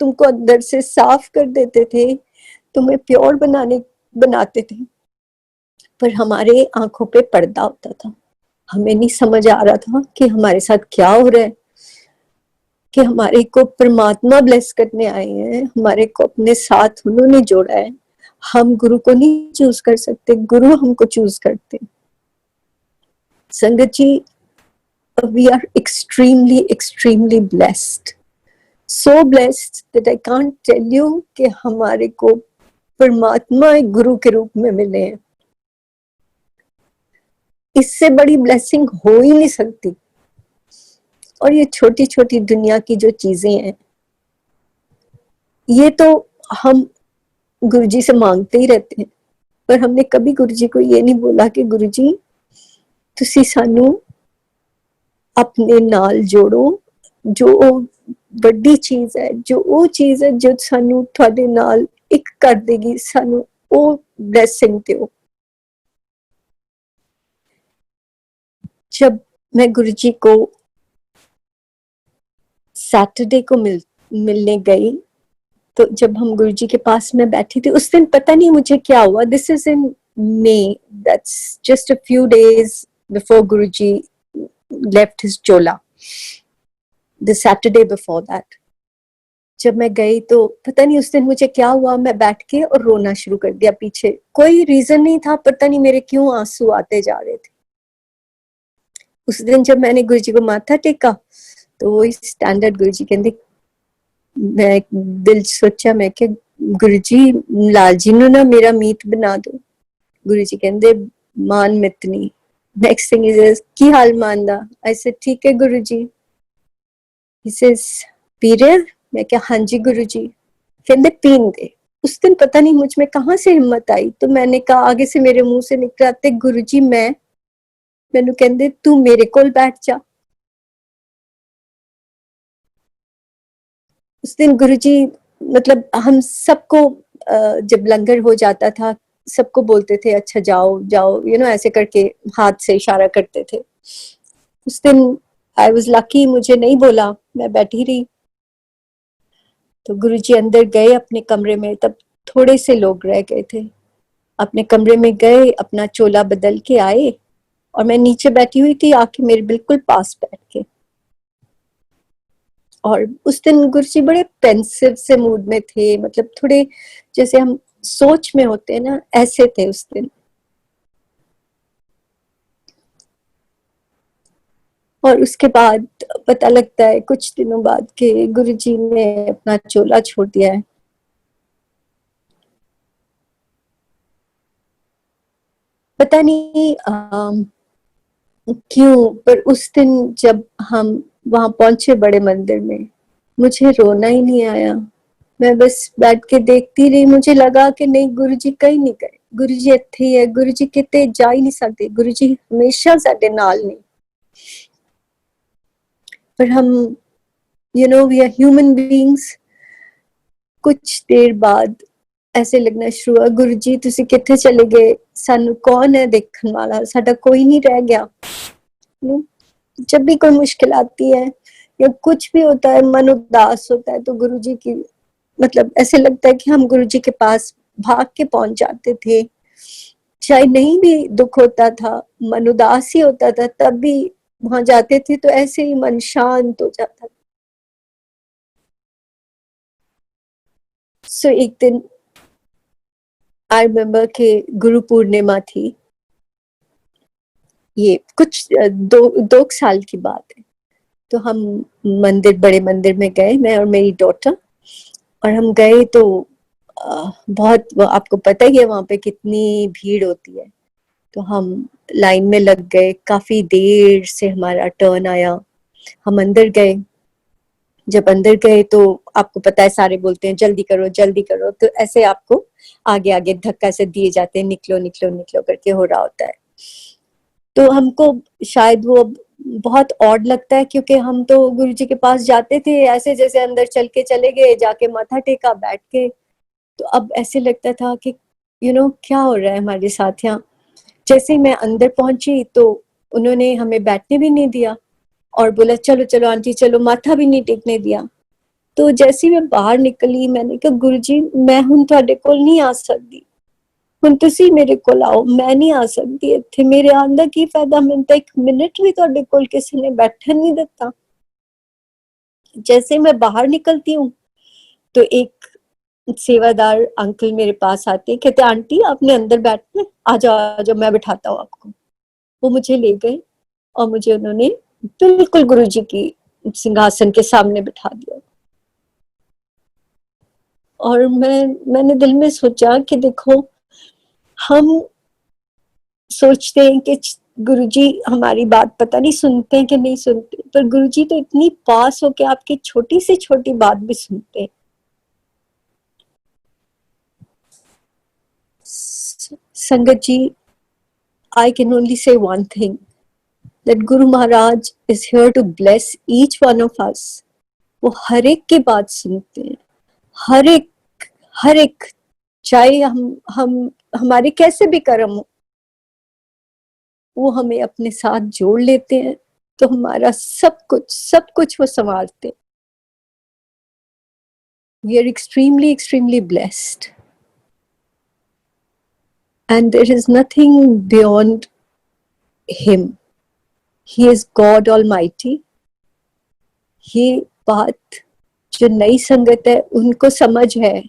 तुमको अंदर से साफ कर देते थे, तुम्हें प्योर बनाते थे। पर हमारे आंखों पे पर्दा होता था, हमें नहीं समझ आ रहा था कि हमारे साथ क्या हो रहा है, कि हमारे को परमात्मा ब्लेस करने आए हैं, हमारे को अपने साथ उन्होंने जोड़ा है। हम गुरु को नहीं चूज कर सकते, गुरु हमको चूज करते। संगत जी, we are extremely blessed, so blessed that I can't tell you कि हमारे को परमात्मा एक गुरु के रूप में मिले हैं। इससे बड़ी ब्लेसिंग हो ही नहीं सकती। और ये छोटी छोटी दुनिया की जो चीजें हैं, ये तो हम गुरुजी से मांगते ही रहते हैं, पर हमने कभी गुरुजी को ये नहीं बोला कि गुरुजी तुसी सानू अपने नाल जोड़ो। जो बड़ी चीज है, जो वो चीज है जो सानू थोड़े नाल एक कर देगी, सानू वो ब्लेसिंग दो। जब मैं गुरुजी को सैटरडे को मिलने गई तो जब हम गुरुजी के पास में बैठी थी उस दिन पता नहीं मुझे क्या हुआ, this is in May, that's just a few days before Guruji left his chola, the Saturday before that. जब मैं गई तो पता नहीं उस दिन मुझे क्या हुआ, मैं बैठ के और रोना शुरू कर दिया पीछे, कोई रीजन नहीं था, पता नहीं मेरे क्यों आंसू आते जा रहे थे। उस दिन जब मैंने गुरुजी को माथा टेका तो वही स्टैंडर्ड गुरुजी कहते, मैं दिल सोचा मैं कि गुरुजी लाल जी नु ना मेरा मीत बना दो। गुरुजी कहते मान मितनी, नेक्स्ट थिंग इज की हाल मानदा, आई सेड ठीक है गुरुजी। ही सेज पी रहे, मैं क्या हाँ जी गुरुजी। कहते पीन दे। उस दिन पता नहीं मुझ में कहाँ से हिम्मत आई, तो मैंने कहा, आगे से मेरे मुंह से निकला ते गुरुजी मैनू कहते तू मेरे कोल बैठ जा। उस दिन गुरुजी मतलब हम सबको जब लंगर हो जाता था सबको बोलते थे अच्छा जाओ जाओ, ऐसे करके हाथ से इशारा करते थे। उस दिन आई वाज लकी, मुझे नहीं बोला, मैं बैठी रही। तो गुरुजी अंदर गए अपने कमरे में, तब थोड़े से लोग रह गए थे। अपने कमरे में गए, अपना चोला बदल के आए और मैं नीचे बैठी हुई थी, आके मेरे बिल्कुल पास बैठ के। और उस दिन गुरुजी बड़े पेंसिव से मूड में थे, मतलब थोड़े जैसे हम सोच में होते हैं ना, ऐसे थे उस दिन। और उसके बाद पता लगता है कुछ दिनों बाद कि गुरुजी ने अपना चोला छोड़ दिया है। पता नहीं क्यों, पर उस दिन जब हम वहां पहुंचे बड़े मंदिर में, मुझे रोना ही नहीं आया। मैं बस बैठ के देखती रही, मुझे लगा कि नहीं गुरुजी कहीं नहीं गए, गुरुजी इत्थे ही है, गुरुजी किते जा ही नहीं सकते, गुरुजी हमेशा साडे नाल ने। पर हम वी आर ह्यूमन बीइंग्स। कुछ देर बाद ऐसे लगना शुरू हुआ, गुरुजी तुसी किथे चले गए, सानू कौन है देखने वाला, साडा कोई नहीं रह गया। जब भी कोई मुश्किल आती है या कुछ भी होता है, मन उदास होता है, तो गुरुजी की मतलब ऐसे लगता है कि हम गुरुजी के पास भाग के पहुंच जाते थे। चाहे नहीं भी दुख होता था, मन उदास ही होता था, तब भी वहां जाते थे तो ऐसे ही मन शांत हो जाता था। सो एक दिन आई रिमेम्बर के गुरु पूर्णिमा थी, ये कुछ दो साल की बात है। तो हम बड़े मंदिर में गए, मैं और मेरी डॉटर, और हम गए तो बहुत, आपको पता ही है वहां पे कितनी भीड़ होती है। तो हम लाइन में लग गए, काफी देर से हमारा टर्न आया, हम अंदर गए। जब अंदर गए तो आपको पता है सारे बोलते हैं जल्दी करो जल्दी करो, तो ऐसे आपको आगे आगे धक्का से दिए जाते हैं, निकलो निकलो निकलो करके हो रहा होता है। तो हमको शायद वो बहुत ऑड लगता है, क्योंकि हम तो गुरुजी के पास जाते थे ऐसे जैसे अंदर चल के चले गए, जाके माथा टेका, बैठ के। तो अब ऐसे लगता था कि क्या हो रहा है हमारे साथ यहाँ। जैसे ही मैं अंदर पहुंची तो उन्होंने हमें बैठने भी नहीं दिया और बोला चलो चलो आंटी चलो, माथा भी नहीं टेकने दिया। तो जैसे ही मैं बाहर निकली, मैंने कहा गुरुजी मैं हुण तुहाडे कोल नहीं आ सकती, हुण तुसी मेरे कोल आओ, मैं नहीं आ सकती इत्थे, मेरे आने दा की फायदा, मैनूं तां एक मिनट भी तुहाडे कोल किसी ने बैठन नहीं दिता। जैसे मैं बाहर निकलती हूँ तो एक सेवादार अंकल मेरे पास आते हैं, कहते आंटी आपने अंदर बैठना है, आ जाओ मैं बिठाता हूँ आपको। वो मुझे ले गए और मुझे उन्होंने बिल्कुल गुरुजी की सिंहासन के सामने बिठा दिया। और मैंने दिल में सोचा कि देखो, हम सोचते हैं कि गुरुजी हमारी बात पता नहीं सुनते हैं कि नहीं सुनते, पर गुरुजी तो इतनी पास हो के आपकी छोटी से छोटी बात भी सुनते हैं। संगत जी, I can only say one thing, that Guru Maharaj is here to bless each one of us. वो हर एक की बात सुनते हैं, हर एक, चाहे हम हमारे कैसे भी कर्म हो, वो हमें अपने साथ जोड़ लेते हैं, तो हमारा सब कुछ वो संभालते हैं। We are extremely, extremely blessed. And there is nothing beyond Him. He is God Almighty. ये बात जो नई संगत है उनको समझ है,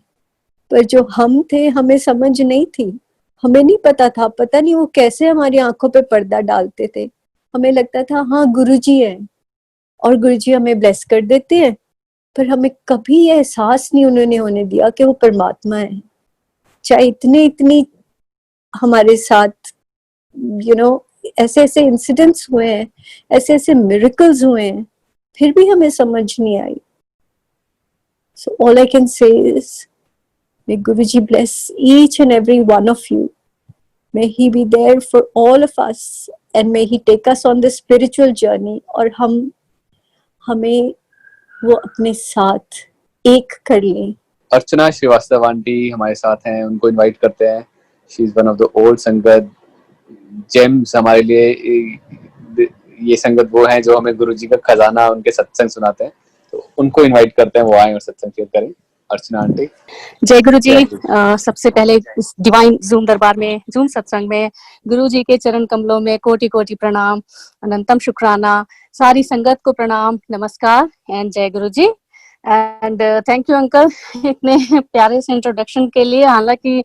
पर जो हम थे हमें समझ नहीं थी. हमें नहीं पता था, पता नहीं वो कैसे हमारी आंखों पे पर्दा डालते थे. हमें लगता था हाँ गुरुजी है और गुरुजी हमें ब्लेस कर देते हैं, पर हमें कभी ये एहसास नहीं उन्होंने होने दिया कि वो परमात्मा है. चाहे इतनी हमारे साथ ऐसे ऐसे इंसिडेंट्स हुए हैं, ऐसे ऐसे मिरेकल्स हुए हैं, फिर भी हमें समझ नहीं आई. So all I can say is, may Guruji bless each and every one of you. May he be there for all of us and may he take us on this spiritual journey और हमें वो अपने साथ एक कर लें. अर्चना Srivastava aunty हमारे साथ हैं, उनको इनवाइट करते हैं. She is one of the old संगत जेम्स. हमारे लिए ये संगत वो हैं जो हमें गुरुजी का खजाना, उनके सत्संग सुनाते हैं. तो उनको इनवाइट करते हैं, वो आए और सत्संग शेयर करें. अर्चना आंटी. जय गुरु जी. सबसे पहले इस डिवाइन जूम दरबार में, जूम सत्संग में गुरु जी के चरण कमलों में कोटि कोटि प्रणाम, अनंतम शुक्राना. सारी संगत को प्रणाम, नमस्कार एंड जय गुरु जी. एंड थैंक यू अंकल इतने प्यारे से इंट्रोडक्शन के लिए. हालांकि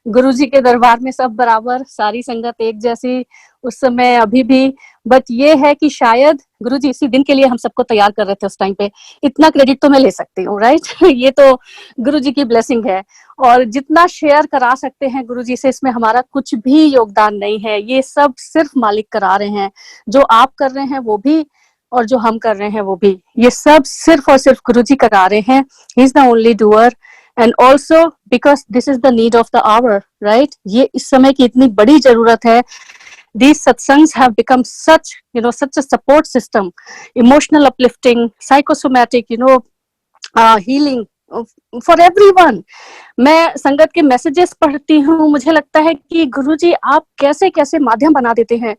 गुरु जी के दरबार में सब बराबर, सारी संगत एक जैसी उस समय अभी भी, बट ये है कि शायद गुरु जी इसी दिन के लिए हम सबको तैयार कर रहे थे उस टाइम पे. इतना क्रेडिट तो मैं ले सकती हूँ, राइट. ये तो गुरु जी की ब्लेसिंग है और जितना शेयर करा सकते हैं गुरु जी से, इसमें हमारा कुछ भी योगदान नहीं है. ये सब सिर्फ मालिक करा रहे हैं. जो आप कर रहे हैं वो भी और जो हम कर रहे हैं वो भी, ये सब सिर्फ और सिर्फ गुरु जी करा रहे हैं. He is the only doer. And also because this is the need of the hour, right. ये इस समय की इतनी बड़ी जरूरत है. These satsangs have become such a support system, emotional uplifting, psychosomatic, healing for everyone. मैं संगत के मैसेजेस पढ़ती हूँ, मुझे लगता है कि गुरुजी आप कैसे कैसे माध्यम बना देते हैं,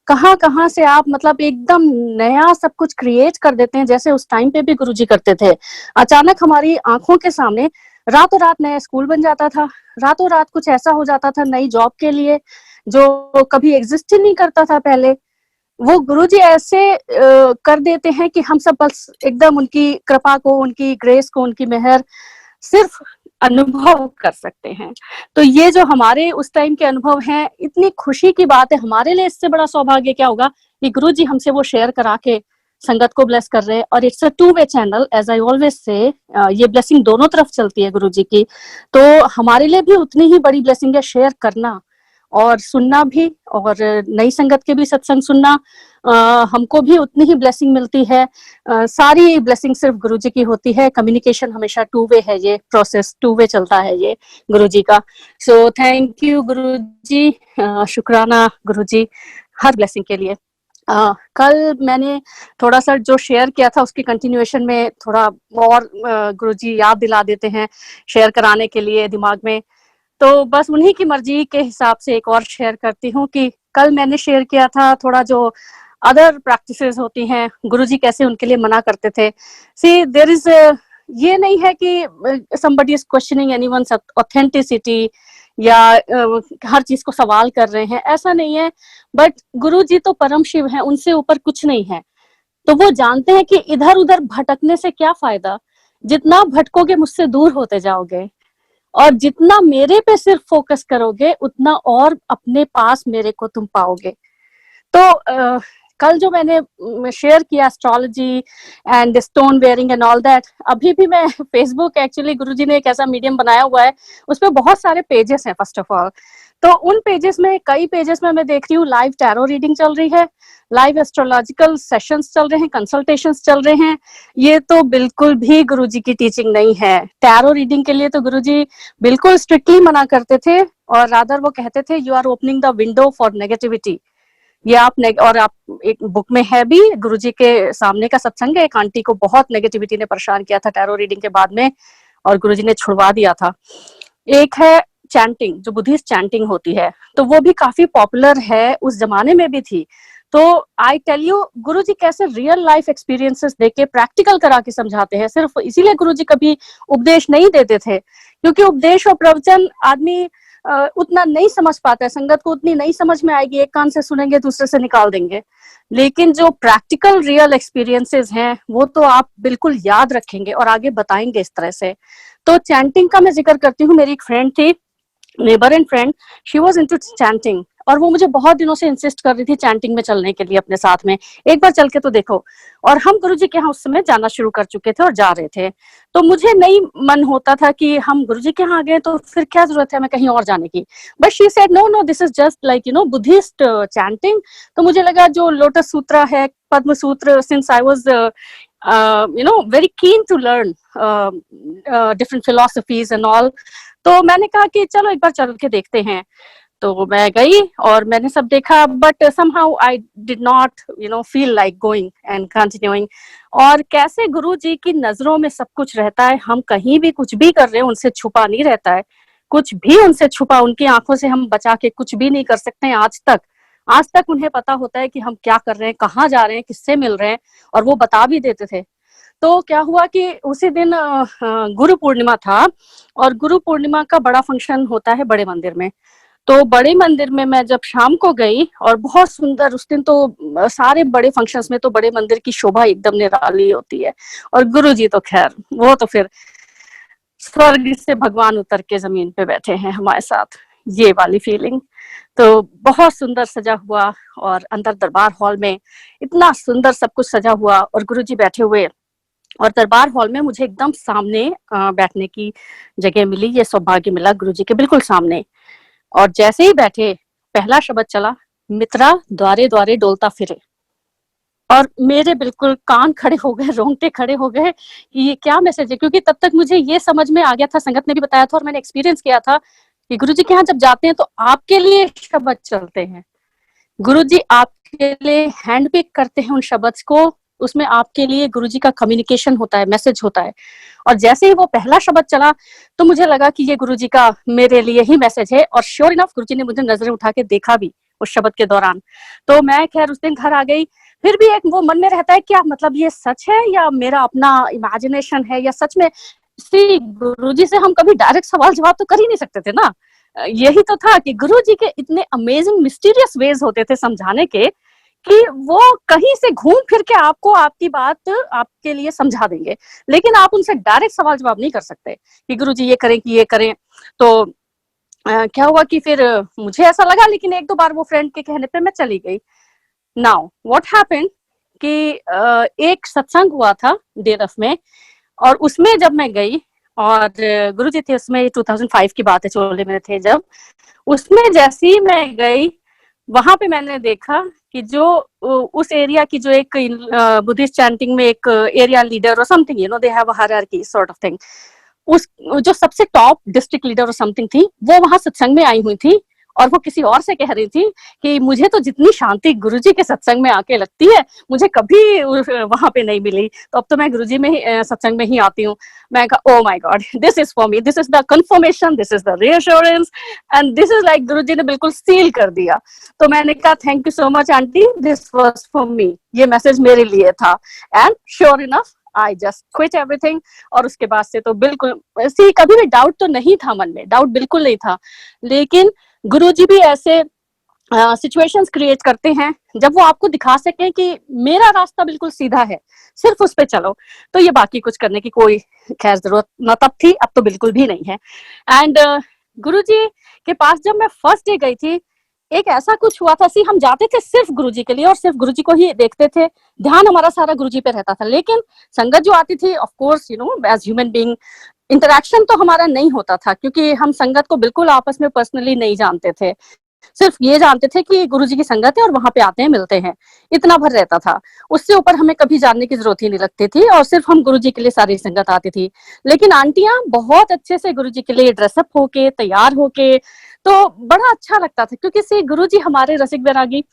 कहाँ से आप मतलब एकदम नया सब कुछ क्रिएट कर देते हैं, जैसे उस टाइम पे भी गुरुजी करते थे. अचानक हमारी आंखों के सामने रातों रात नया स्कूल बन जाता था, रातों रात कुछ ऐसा हो जाता था नई जॉब के लिए जो कभी एग्जिस्ट ही नहीं करता था पहले. वो गुरुजी ऐसे कर देते हैं कि हम सब बस एकदम उनकी कृपा को, उनकी ग्रेस को, उनकी मेहर सिर्फ अनुभव कर सकते हैं. तो ये जो हमारे उस टाइम के अनुभव हैं, इतनी खुशी की बात है. हमारे लिए इससे बड़ा सौभाग्य क्या होगा कि गुरुजी हमसे वो शेयर करा के संगत को ब्लेस कर रहे हैं. और it's a two way channel, as I always say. ये ब्लेसिंग दोनों तरफ चलती है गुरुजी की. तो हमारे लिए भी उतनी ही बड़ी ब्लेसिंग है शेयर करना और सुनना भी, और नई संगत के भी सत्संग सुनना. हमको भी उतनी ही ब्लेसिंग मिलती है. सारी ब्लेसिंग सिर्फ गुरुजी की होती है. कम्युनिकेशन हमेशा टू वे है, ये प्रोसेस टू वे चलता है ये गुरुजी का. सो थैंक यू गुरुजी, शुक्राना गुरुजी हर ब्लेसिंग के लिए. कल मैंने थोड़ा सा जो शेयर किया था उसकी कंटिन्यूएशन में थोड़ा और गुरुजी याद दिला देते हैं शेयर कराने के लिए दिमाग में. तो बस उन्हीं की मर्जी के हिसाब से एक और शेयर करती हूँ कि कल मैंने शेयर किया था थोड़ा जो अदर प्रैक्टिसेस होती हैं, गुरुजी कैसे उनके लिए मना करते थे. सी देयर इज, ये नहीं है कि somebody is questioning anyone's authenticity या हर चीज को सवाल कर रहे हैं, ऐसा नहीं है. बट गुरुजी तो परम शिव हैं, उनसे ऊपर कुछ नहीं है. तो वो जानते हैं कि इधर उधर भटकने से क्या फायदा. जितना भटकोगे मुझसे दूर होते जाओगे और जितना मेरे पे सिर्फ फोकस करोगे उतना और अपने पास मेरे को तुम पाओगे. तो कल जो मैंने शेयर किया astrology and stone wearing and all that, अभी भी मैं फेसबुक, एक्चुअली गुरुजी ने एक ऐसा मीडियम बनाया हुआ है, उसपे बहुत सारे पेजेस हैं. फर्स्ट ऑफ ऑल तो उन पेजेस में, कई पेजेस में मैं देख रही हूँ लाइव टैरो रीडिंग चल रही है, लाइव एस्ट्रोलॉजिकल सेशंस चल रहे हैं, कंसल्टेशंस चल रहे हैं. ये तो बिल्कुल भी गुरुजी की टीचिंग नहीं है. टैरो रीडिंग के लिए तो गुरुजी बिल्कुल स्ट्रिक्टली मना करते थे और रादर वो कहते थे you are opening the window for negativity. ये और आप एक बुक में है भी, गुरुजी के सामने का सत्संग है, एक आंटी को बहुत नेगेटिविटी ने परेशान किया था टैरो रीडिंग के बाद में और गुरुजी ने छुड़वा दिया था. एक है चैंटिंग, जो बुद्धिस्ट चैंटिंग होती है, तो वो भी काफी पॉपुलर है, उस जमाने में भी थी. तो आई टेल यू गुरुजी कैसे रियल लाइफ एक्सपीरियंसेस देके प्रैक्टिकल करा के समझाते हैं। सिर्फ इसीलिए गुरुजी कभी उपदेश नहीं देते थे, क्योंकि उपदेश और प्रवचन आदमी उतना नहीं समझ पाता है, संगत को उतनी नहीं समझ में आएगी, एक कान से सुनेंगे दूसरे से निकाल देंगे। लेकिन जो प्रैक्टिकल रियल एक्सपीरियंसेस हैं वो तो आप बिल्कुल याद रखेंगे और आगे बताएंगे इस तरह से। तो चैंटिंग का मैं जिक्र करती हूँ। मेरी एक फ्रेंड थी, neighbour and friend, she was into chanting, और वो मुझे बहुत दिनों से इंसिस्ट कर रही थी चैंटिंग में चलने के लिए अपने साथ में, एक बार चल के तो देखो। और हम गुरुजी के यहाँ उस समय जाना शुरू कर चुके थे और जा रहे थे, तो मुझे नहीं मन होता था कि हम गुरुजी के यहाँ आ गए तो फिर क्या जरूरत है हमें कहीं और जाने की। But she said no no, this is just like Buddhist chanting. तो मुझे लगा जो लोटस सूत्र है, Padma Sutra, since I was very keen to learn different philosophies and all, तो मैंने कहा कि चलो एक बार चल के देखते हैं। तो मैं गई और मैंने सब देखा, but somehow I did not feel like going and continuing। और कैसे गुरुजी की नजरों में सब कुछ रहता है, हम कहीं भी कुछ भी कर रहे हैं उनसे छुपा नहीं रहता है, कुछ भी उनसे छुपा, उनकी आंखों से हम बचा के कुछ भी नहीं कर सकते हैं। आज तक उन्हें पता होता है कि हम क्या कर रहे हैं, कहाँ जा रहे हैं, किससे मिल रहे हैं, और वो बता भी देते थे। तो क्या हुआ कि उसी दिन गुरु पूर्णिमा था, और गुरु पूर्णिमा का बड़ा फंक्शन होता है बड़े मंदिर में। तो बड़े मंदिर में मैं जब शाम को गई, और बहुत सुंदर, उस दिन तो सारे बड़े फंक्शंस में तो बड़े मंदिर की शोभा एकदम निराली होती है, और गुरुजी तो खैर वो तो फिर स्वर्ग से भगवान उतर के जमीन पे बैठे हैं हमारे साथ, ये वाली फीलिंग। तो बहुत सुंदर सजा हुआ, और अंदर दरबार हॉल में इतना सुंदर सब कुछ सजा हुआ, और गुरुजी बैठे हुए, और दरबार हॉल में मुझे एकदम सामने बैठने की जगह मिली, ये सौभाग्य मिला गुरुजी के बिल्कुल सामने। और जैसे ही बैठे, पहला शब्द चला, मित्रा द्वारे द्वारे डोलता फिरे, और मेरे बिल्कुल कान खड़े हो गए, रोंगटे खड़े हो गए कि ये क्या मैसेज है। क्योंकि तब तक मुझे ये समझ में आ गया था, संगत ने भी बताया था और मैंने एक्सपीरियंस किया था कि गुरुजी के यहाँ जब जाते हैं तो आपके लिए शब्द चलते हैं, गुरुजी आपके लिए हैंड पिक करते हैं उन शब्द को, उसमें आपके लिए गुरुजी का कम्युनिकेशन होता है, मैसेज होता है। और जैसे ही वो पहला शब्द चला तो मुझे लगा कि ये गुरुजी का मेरे लिए ही मैसेज है, और श्योर इनफ गुरुजी ने मुझे नजरें उठा के देखा भी उस शब्द के दौरान। तो मैं खैर उस दिन घर आ गई। फिर भी एक वो मन में रहता है, क्या मतलब ये सच है या मेरा अपना इमेजिनेशन है, या सच में श्री गुरुजी से हम कभी डायरेक्ट सवाल जवाब तो कर ही नहीं सकते थे ना। यही तो था कि गुरुजी के इतने अमेजिंग मिस्टीरियस वेज होते थे समझाने के, कि वो कहीं से घूम फिर के आपको आपकी बात आपके लिए समझा देंगे, लेकिन आप उनसे डायरेक्ट सवाल जवाब नहीं कर सकते कि गुरुजी ये करें कि ये करें। तो क्या हुआ कि फिर मुझे ऐसा लगा, लेकिन एक दो बार वो फ्रेंड के कहने पे मैं चली गई। नाउ व्हाट हैपेंड कि एक सत्संग हुआ था डेरफ में, और उसमें जब मैं गई, और गुरुजी थे उसमें, 2005 की बात है, चोले में थे जब, उसमें जैसे ही मैं गई वहां पे मैंने देखा कि जो उस एरिया की जो एक बुद्धिस्ट चैंटिंग में एक एरिया लीडर और something, they have a hierarchy sort of thing, उस जो सबसे टॉप डिस्ट्रिक्ट लीडर और समथिंग थी, वो वहां सत्संग में आई हुई थी, और वो किसी और से कह रही थी कि मुझे तो जितनी शांति गुरुजी के सत्संग में आके लगती है, मुझे कभी वहां पे नहीं मिली, तो अब तो मैं गुरुजी में ही सत्संग में ही आती हूँ। मैं कहा oh my God, this is for me, this is the confirmation, this is the reassurance, and this is like Guruji ने बिल्कुल सील कर दिया। तो मैंने कहा thank you so much aunty, this was for me, ये मैसेज मेरे लिए था। And sure enough I just quit everything, और उसके बाद से तो बिल्कुल कभी भी डाउट तो नहीं था मन में, डाउट बिल्कुल नहीं था। लेकिन गुरुजी भी ऐसे सिचुएशंस क्रिएट करते हैं जब वो आपको दिखा सकें कि मेरा रास्ता बिल्कुल सीधा है, सिर्फ उस पे चलो, तो ये बाकी कुछ करने की कोई खैर जरूरत न तब थी, अब तो बिल्कुल भी नहीं है। एंड गुरुजी के पास जब मैं फर्स्ट डे गई थी, एक ऐसा कुछ हुआ था, हम जाते थे सिर्फ गुरुजी के लिए और सिर्फ गुरुजी को ही देखते थे, ध्यान हमारा सारा गुरुजी पे रहता था। लेकिन संगत जो आती थी, of course as human being interaction तो हमारा नहीं होता था, क्योंकि हम संगत को बिल्कुल आपस में पर्सनली नहीं जानते थे, सिर्फ ये जानते थे कि गुरुजी की संगत है और वहां पे आते हैं, मिलते हैं, इतना भर रहता था। उससे ऊपर हमें कभी जानने की जरूरत ही नहीं लगती थी, और सिर्फ हम गुरुजी के लिए सारी संगत आती थी। लेकिन आंटियां बहुत अच्छे से गुरुजी के लिए ड्रेसअप होके, तैयार होके, तो बड़ा अच्छा लगता था, क्योंकि से गुरुजी हमारे रसिक बैरागी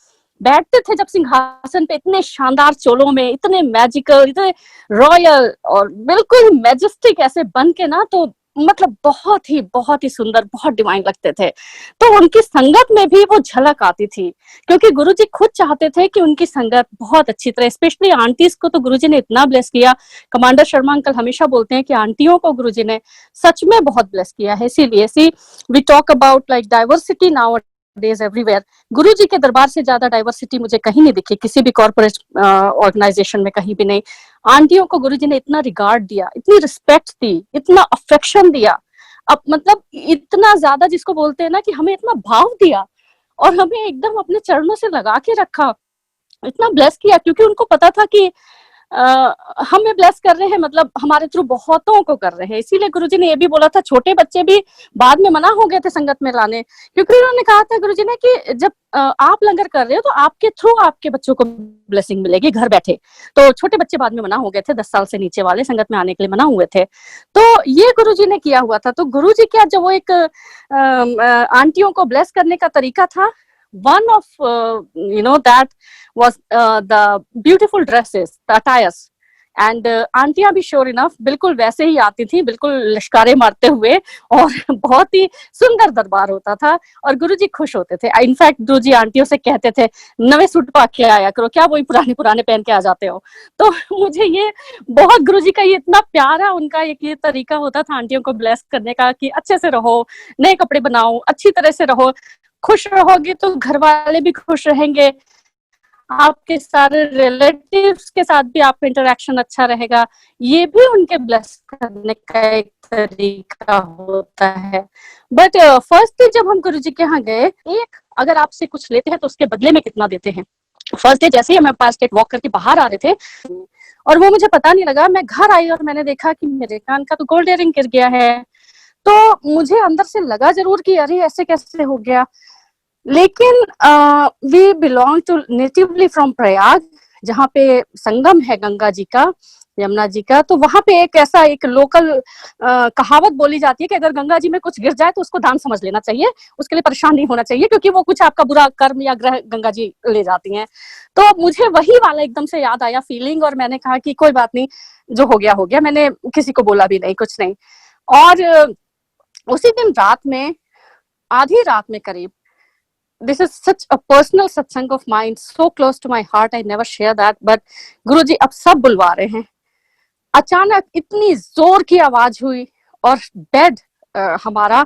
बैठते थे जब सिंहासन पे, इतने शानदार चोलों में, इतने मैजिकल, इतने रॉयल और बिल्कुल मैजेस्टिक ऐसे बन के ना, तो मतलब बहुत ही सुंदर, बहुत डिवाइन लगते थे। तो उनकी संगत में भी वो झलक आती थी, क्योंकि गुरुजी खुद चाहते थे कि उनकी संगत बहुत अच्छी तरह, स्पेशली आंटीज को तो गुरुजी ने इतना ब्लेस किया। कमांडर शर्मा अंकल हमेशा बोलते हैं कि आंटियों को गुरुजी ने सच में बहुत ब्लेस किया है। इसीलिए we talk about like diversity nowadays everywhere. Guruji के दरबार से ज्यादा डाइवर्सिटी मुझे कहीं नहीं दिखी, किसी भी कॉर्पोरेट ऑर्गेनाइजेशन में कहीं भी नहीं। आंटियों को गुरुजी ने इतना रिगार्ड दिया, इतनी रिस्पेक्ट दी, इतना अफेक्शन दिया, अब मतलब इतना ज्यादा जिसको बोलते हैं ना कि हमें इतना भाव दिया और हमें एकदम अपने चरणों से लगा के रखा, इतना ब्लेस किया, क्योंकि उनको पता था कि हमें ब्लेस कर रहे हैं, मतलब हमारे थ्रू बहुतों को कर रहे हैं। इसीलिए गुरुजी ने ये भी बोला था, छोटे बच्चे भी बाद में मना हो गए थे संगत में लाने, क्योंकि उन्होंने कहा था गुरुजी ने कि जब आप लंगर कर रहे हो तो आपके थ्रू आपके बच्चों को ब्लेसिंग मिलेगी घर बैठे। तो छोटे बच्चे बाद में मना हो गए थे, 10 साल से नीचे वाले संगत में आने के लिए मना हुए थे। तो ये गुरुजी ने किया हुआ था। तो गुरुजी क्या, जो वो एक आंटियों को ब्लेस करने का तरीका था, one of that was the beautiful dresses, the attires, and आंटियां भी श्योर इनफ बिल्कुल वैसे ही आती थी, बिल्कुल लश्कारे मारते हुए, और बहुत ही सुंदर दरबार होता था और गुरुजी खुश होते थे। इनफैक्ट गुरुजी आंटियों से कहते थे, नवे सूट पा के आया करो, क्या वही पुराने पुराने पहन के आ जाते हो। तो मुझे ये बहुत गुरुजी का ये इतना प्यारा उनका एक ये तरीका होता था आंटियों को ब्लेस करने का, कि अच्छे से रहो, नए कपड़े बनाओ, अच्छी तरह से रहो, खुश रहोगे तो घर वाले भी खुश रहेंगे, आपके सारे रिलेटिव्स के साथ भी आपका इंटरेक्शन अच्छा रहेगा। ये भी उनके ब्लेस करने का एक तरीका होता है। बट फर्स्ट डे जब हम गुरुजी के यहाँ गए, एक अगर आपसे कुछ लेते हैं तो उसके बदले में कितना देते हैं। फर्स्ट डे जैसे ही हम पास गेट वॉक करके बाहर आ रहे थे, और वो मुझे पता नहीं लगा, मैं घर आई और मैंने देखा कि मेरे कान का तो गोल्ड इयररिंग गिर गया है। तो मुझे अंदर से लगा जरूर कि अरे ऐसे कैसे हो गया। लेकिन we belong to natively from Prayag, जहाँ पे संगम है गंगा जी का, यमुना जी का। तो वहां पे एक ऐसा एक लोकल कहावत बोली जाती है कि अगर गंगा जी में कुछ गिर जाए तो उसको दान समझ लेना चाहिए, उसके लिए परेशान नहीं होना चाहिए, क्योंकि वो कुछ आपका बुरा कर्म या ग्रह गंगा जी ले जाती हैं। तो मुझे वही वाला एकदम से याद आया फीलिंग, और मैंने कहा कि कोई बात नहीं, जो हो गया हो गया। मैंने किसी को बोला भी नहीं, कुछ नहीं। और उसी दिन रात में, आधी रात में करीब, this is such a personal satsang of mine, so close to my heart, I never share that, but गुरुजी अब सब बुलवा रहे हैं। अचानक इतनी जोर की आवाज हुई और बेड हमारा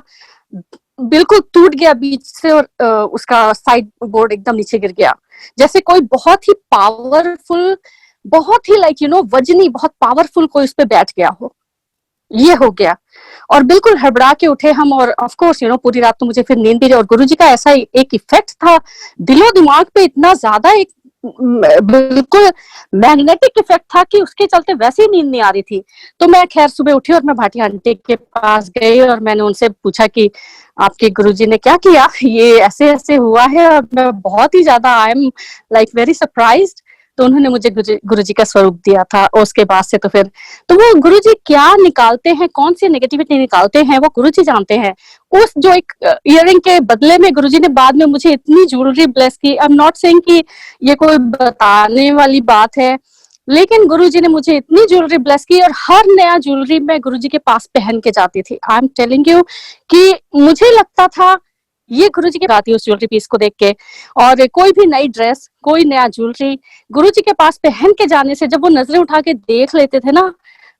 बिल्कुल टूट गया बीच से, और उसका साइड बोर्ड एकदम नीचे गिर गया, जैसे कोई बहुत ही पावरफुल, बहुत ही लाइक वजनी, बहुत पावरफुल कोई उस पे बैठ गया हो। ये हो गया और बिल्कुल हड़बड़ा के उठे हम, और ऑफ कोर्स पूरी रात तो मुझे फिर नींद भी रही। और गुरुजी का ऐसा एक इफेक्ट था दिलो दिमाग पे, इतना ज्यादा एक बिल्कुल मैग्नेटिक इफेक्ट था कि उसके चलते वैसे ही नींद नहीं आ रही थी। तो मैं खैर सुबह उठी और मैं भाटी आंटी के पास गई और मैंने उनसे पूछा कि आपके गुरुजी ने क्या किया, ये ऐसे ऐसे हुआ है, और मैं बहुत ही ज्यादा I am like very surprised. तो उन्होंने मुझे गुरुजी का स्वरूप दिया था, और उसके बाद से तो वो गुरुजी क्या निकालते हैं, कौन सी नेगेटिविटी निकालते हैं, वो गुरुजी जानते हैं। उस जो एक इयररिंग के बदले में गुरुजी ने बाद में मुझे इतनी ज्वेलरी ब्लेस की। आई एम नॉट सेइंग कि ये कोई बताने वाली बात है, लेकिन गुरुजी ने मुझे इतनी ज्वेलरी ब्लेस की, और हर नया ज्वेलरी मैं गुरुजी के पास पहन के जाती थी। आई एम टेलिंग यू कि मुझे लगता था ये गुरुजी के आती उस ज्वेलरी पीस को देख के, और कोई भी नई ड्रेस, कोई नया ज्वेलरी गुरुजी के पास पहन के जाने से जब वो नजरें उठा के देख लेते थे ना,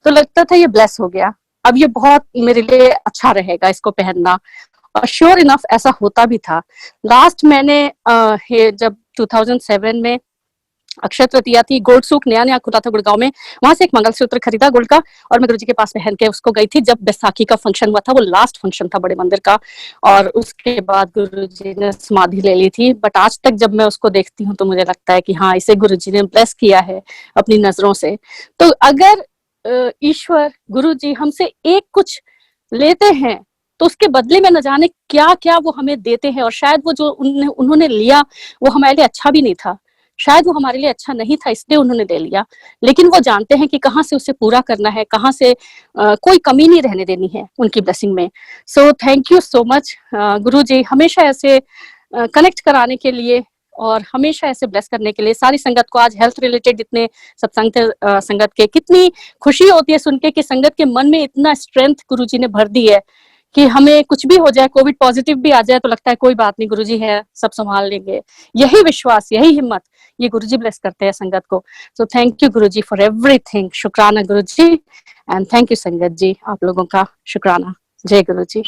तो लगता था ये ब्लेस हो गया, अब ये बहुत मेरे लिए अच्छा रहेगा इसको पहनना। और श्योर इनफ ऐसा होता भी था। लास्ट मैंने जब 2007 में अक्षय तृतीया थी, गोल्ड सूक नया नया खुला था गुड़गांव में, वहां से एक मंगलसूत्र खरीदा गोल्ड का, और मैं गुरुजी के पास पहन के उसको गई थी। जब बैसाखी का फंक्शन हुआ था, वो लास्ट फंक्शन था बड़े मंदिर का, और उसके बाद गुरुजी ने समाधि ले ली थी। बट आज तक जब मैं उसको देखती हूँ तो मुझे लगता है कि हाँ, इसे गुरुजी ने ब्लेस किया है अपनी नजरों से। तो अगर ईश्वर गुरुजी हमसे एक कुछ लेते हैं तो उसके बदले में न जाने क्या क्या वो हमें देते हैं, और शायद वो जो उन्होंने लिया वो हमारे लिए अच्छा भी नहीं था, शायद वो हमारे लिए अच्छा नहीं था, इसलिए उन्होंने ले लिया। लेकिन वो जानते हैं कि कहाँ से उसे पूरा करना है, कहाँ से कोई कमी नहीं रहने देनी है उनकी ब्लेसिंग में। So thank you so much Guruji, हमेशा ऐसे कनेक्ट कराने के लिए और हमेशा ऐसे ब्लेस करने के लिए सारी संगत को। आज हेल्थ रिलेटेड जितने सत्संग थे संगत के, कितनी खुशी होती है सुन के कि संगत के मन में इतना स्ट्रेंथ गुरुजी ने भर दी है कि हमें कुछ भी हो जाए, कोविड पॉजिटिव भी आ जाए तो लगता है कोई बात नहीं, गुरुजी है, सब संभाल लेंगे। यही विश्वास, यही हिम्मत ये गुरुजी ब्लेस करते हैं संगत को। सो thank you Guruji for everything. शुक्राना गुरुजी एंड थैंक यू संगत जी, आप लोगों का शुक्राना। जय गुरुजी।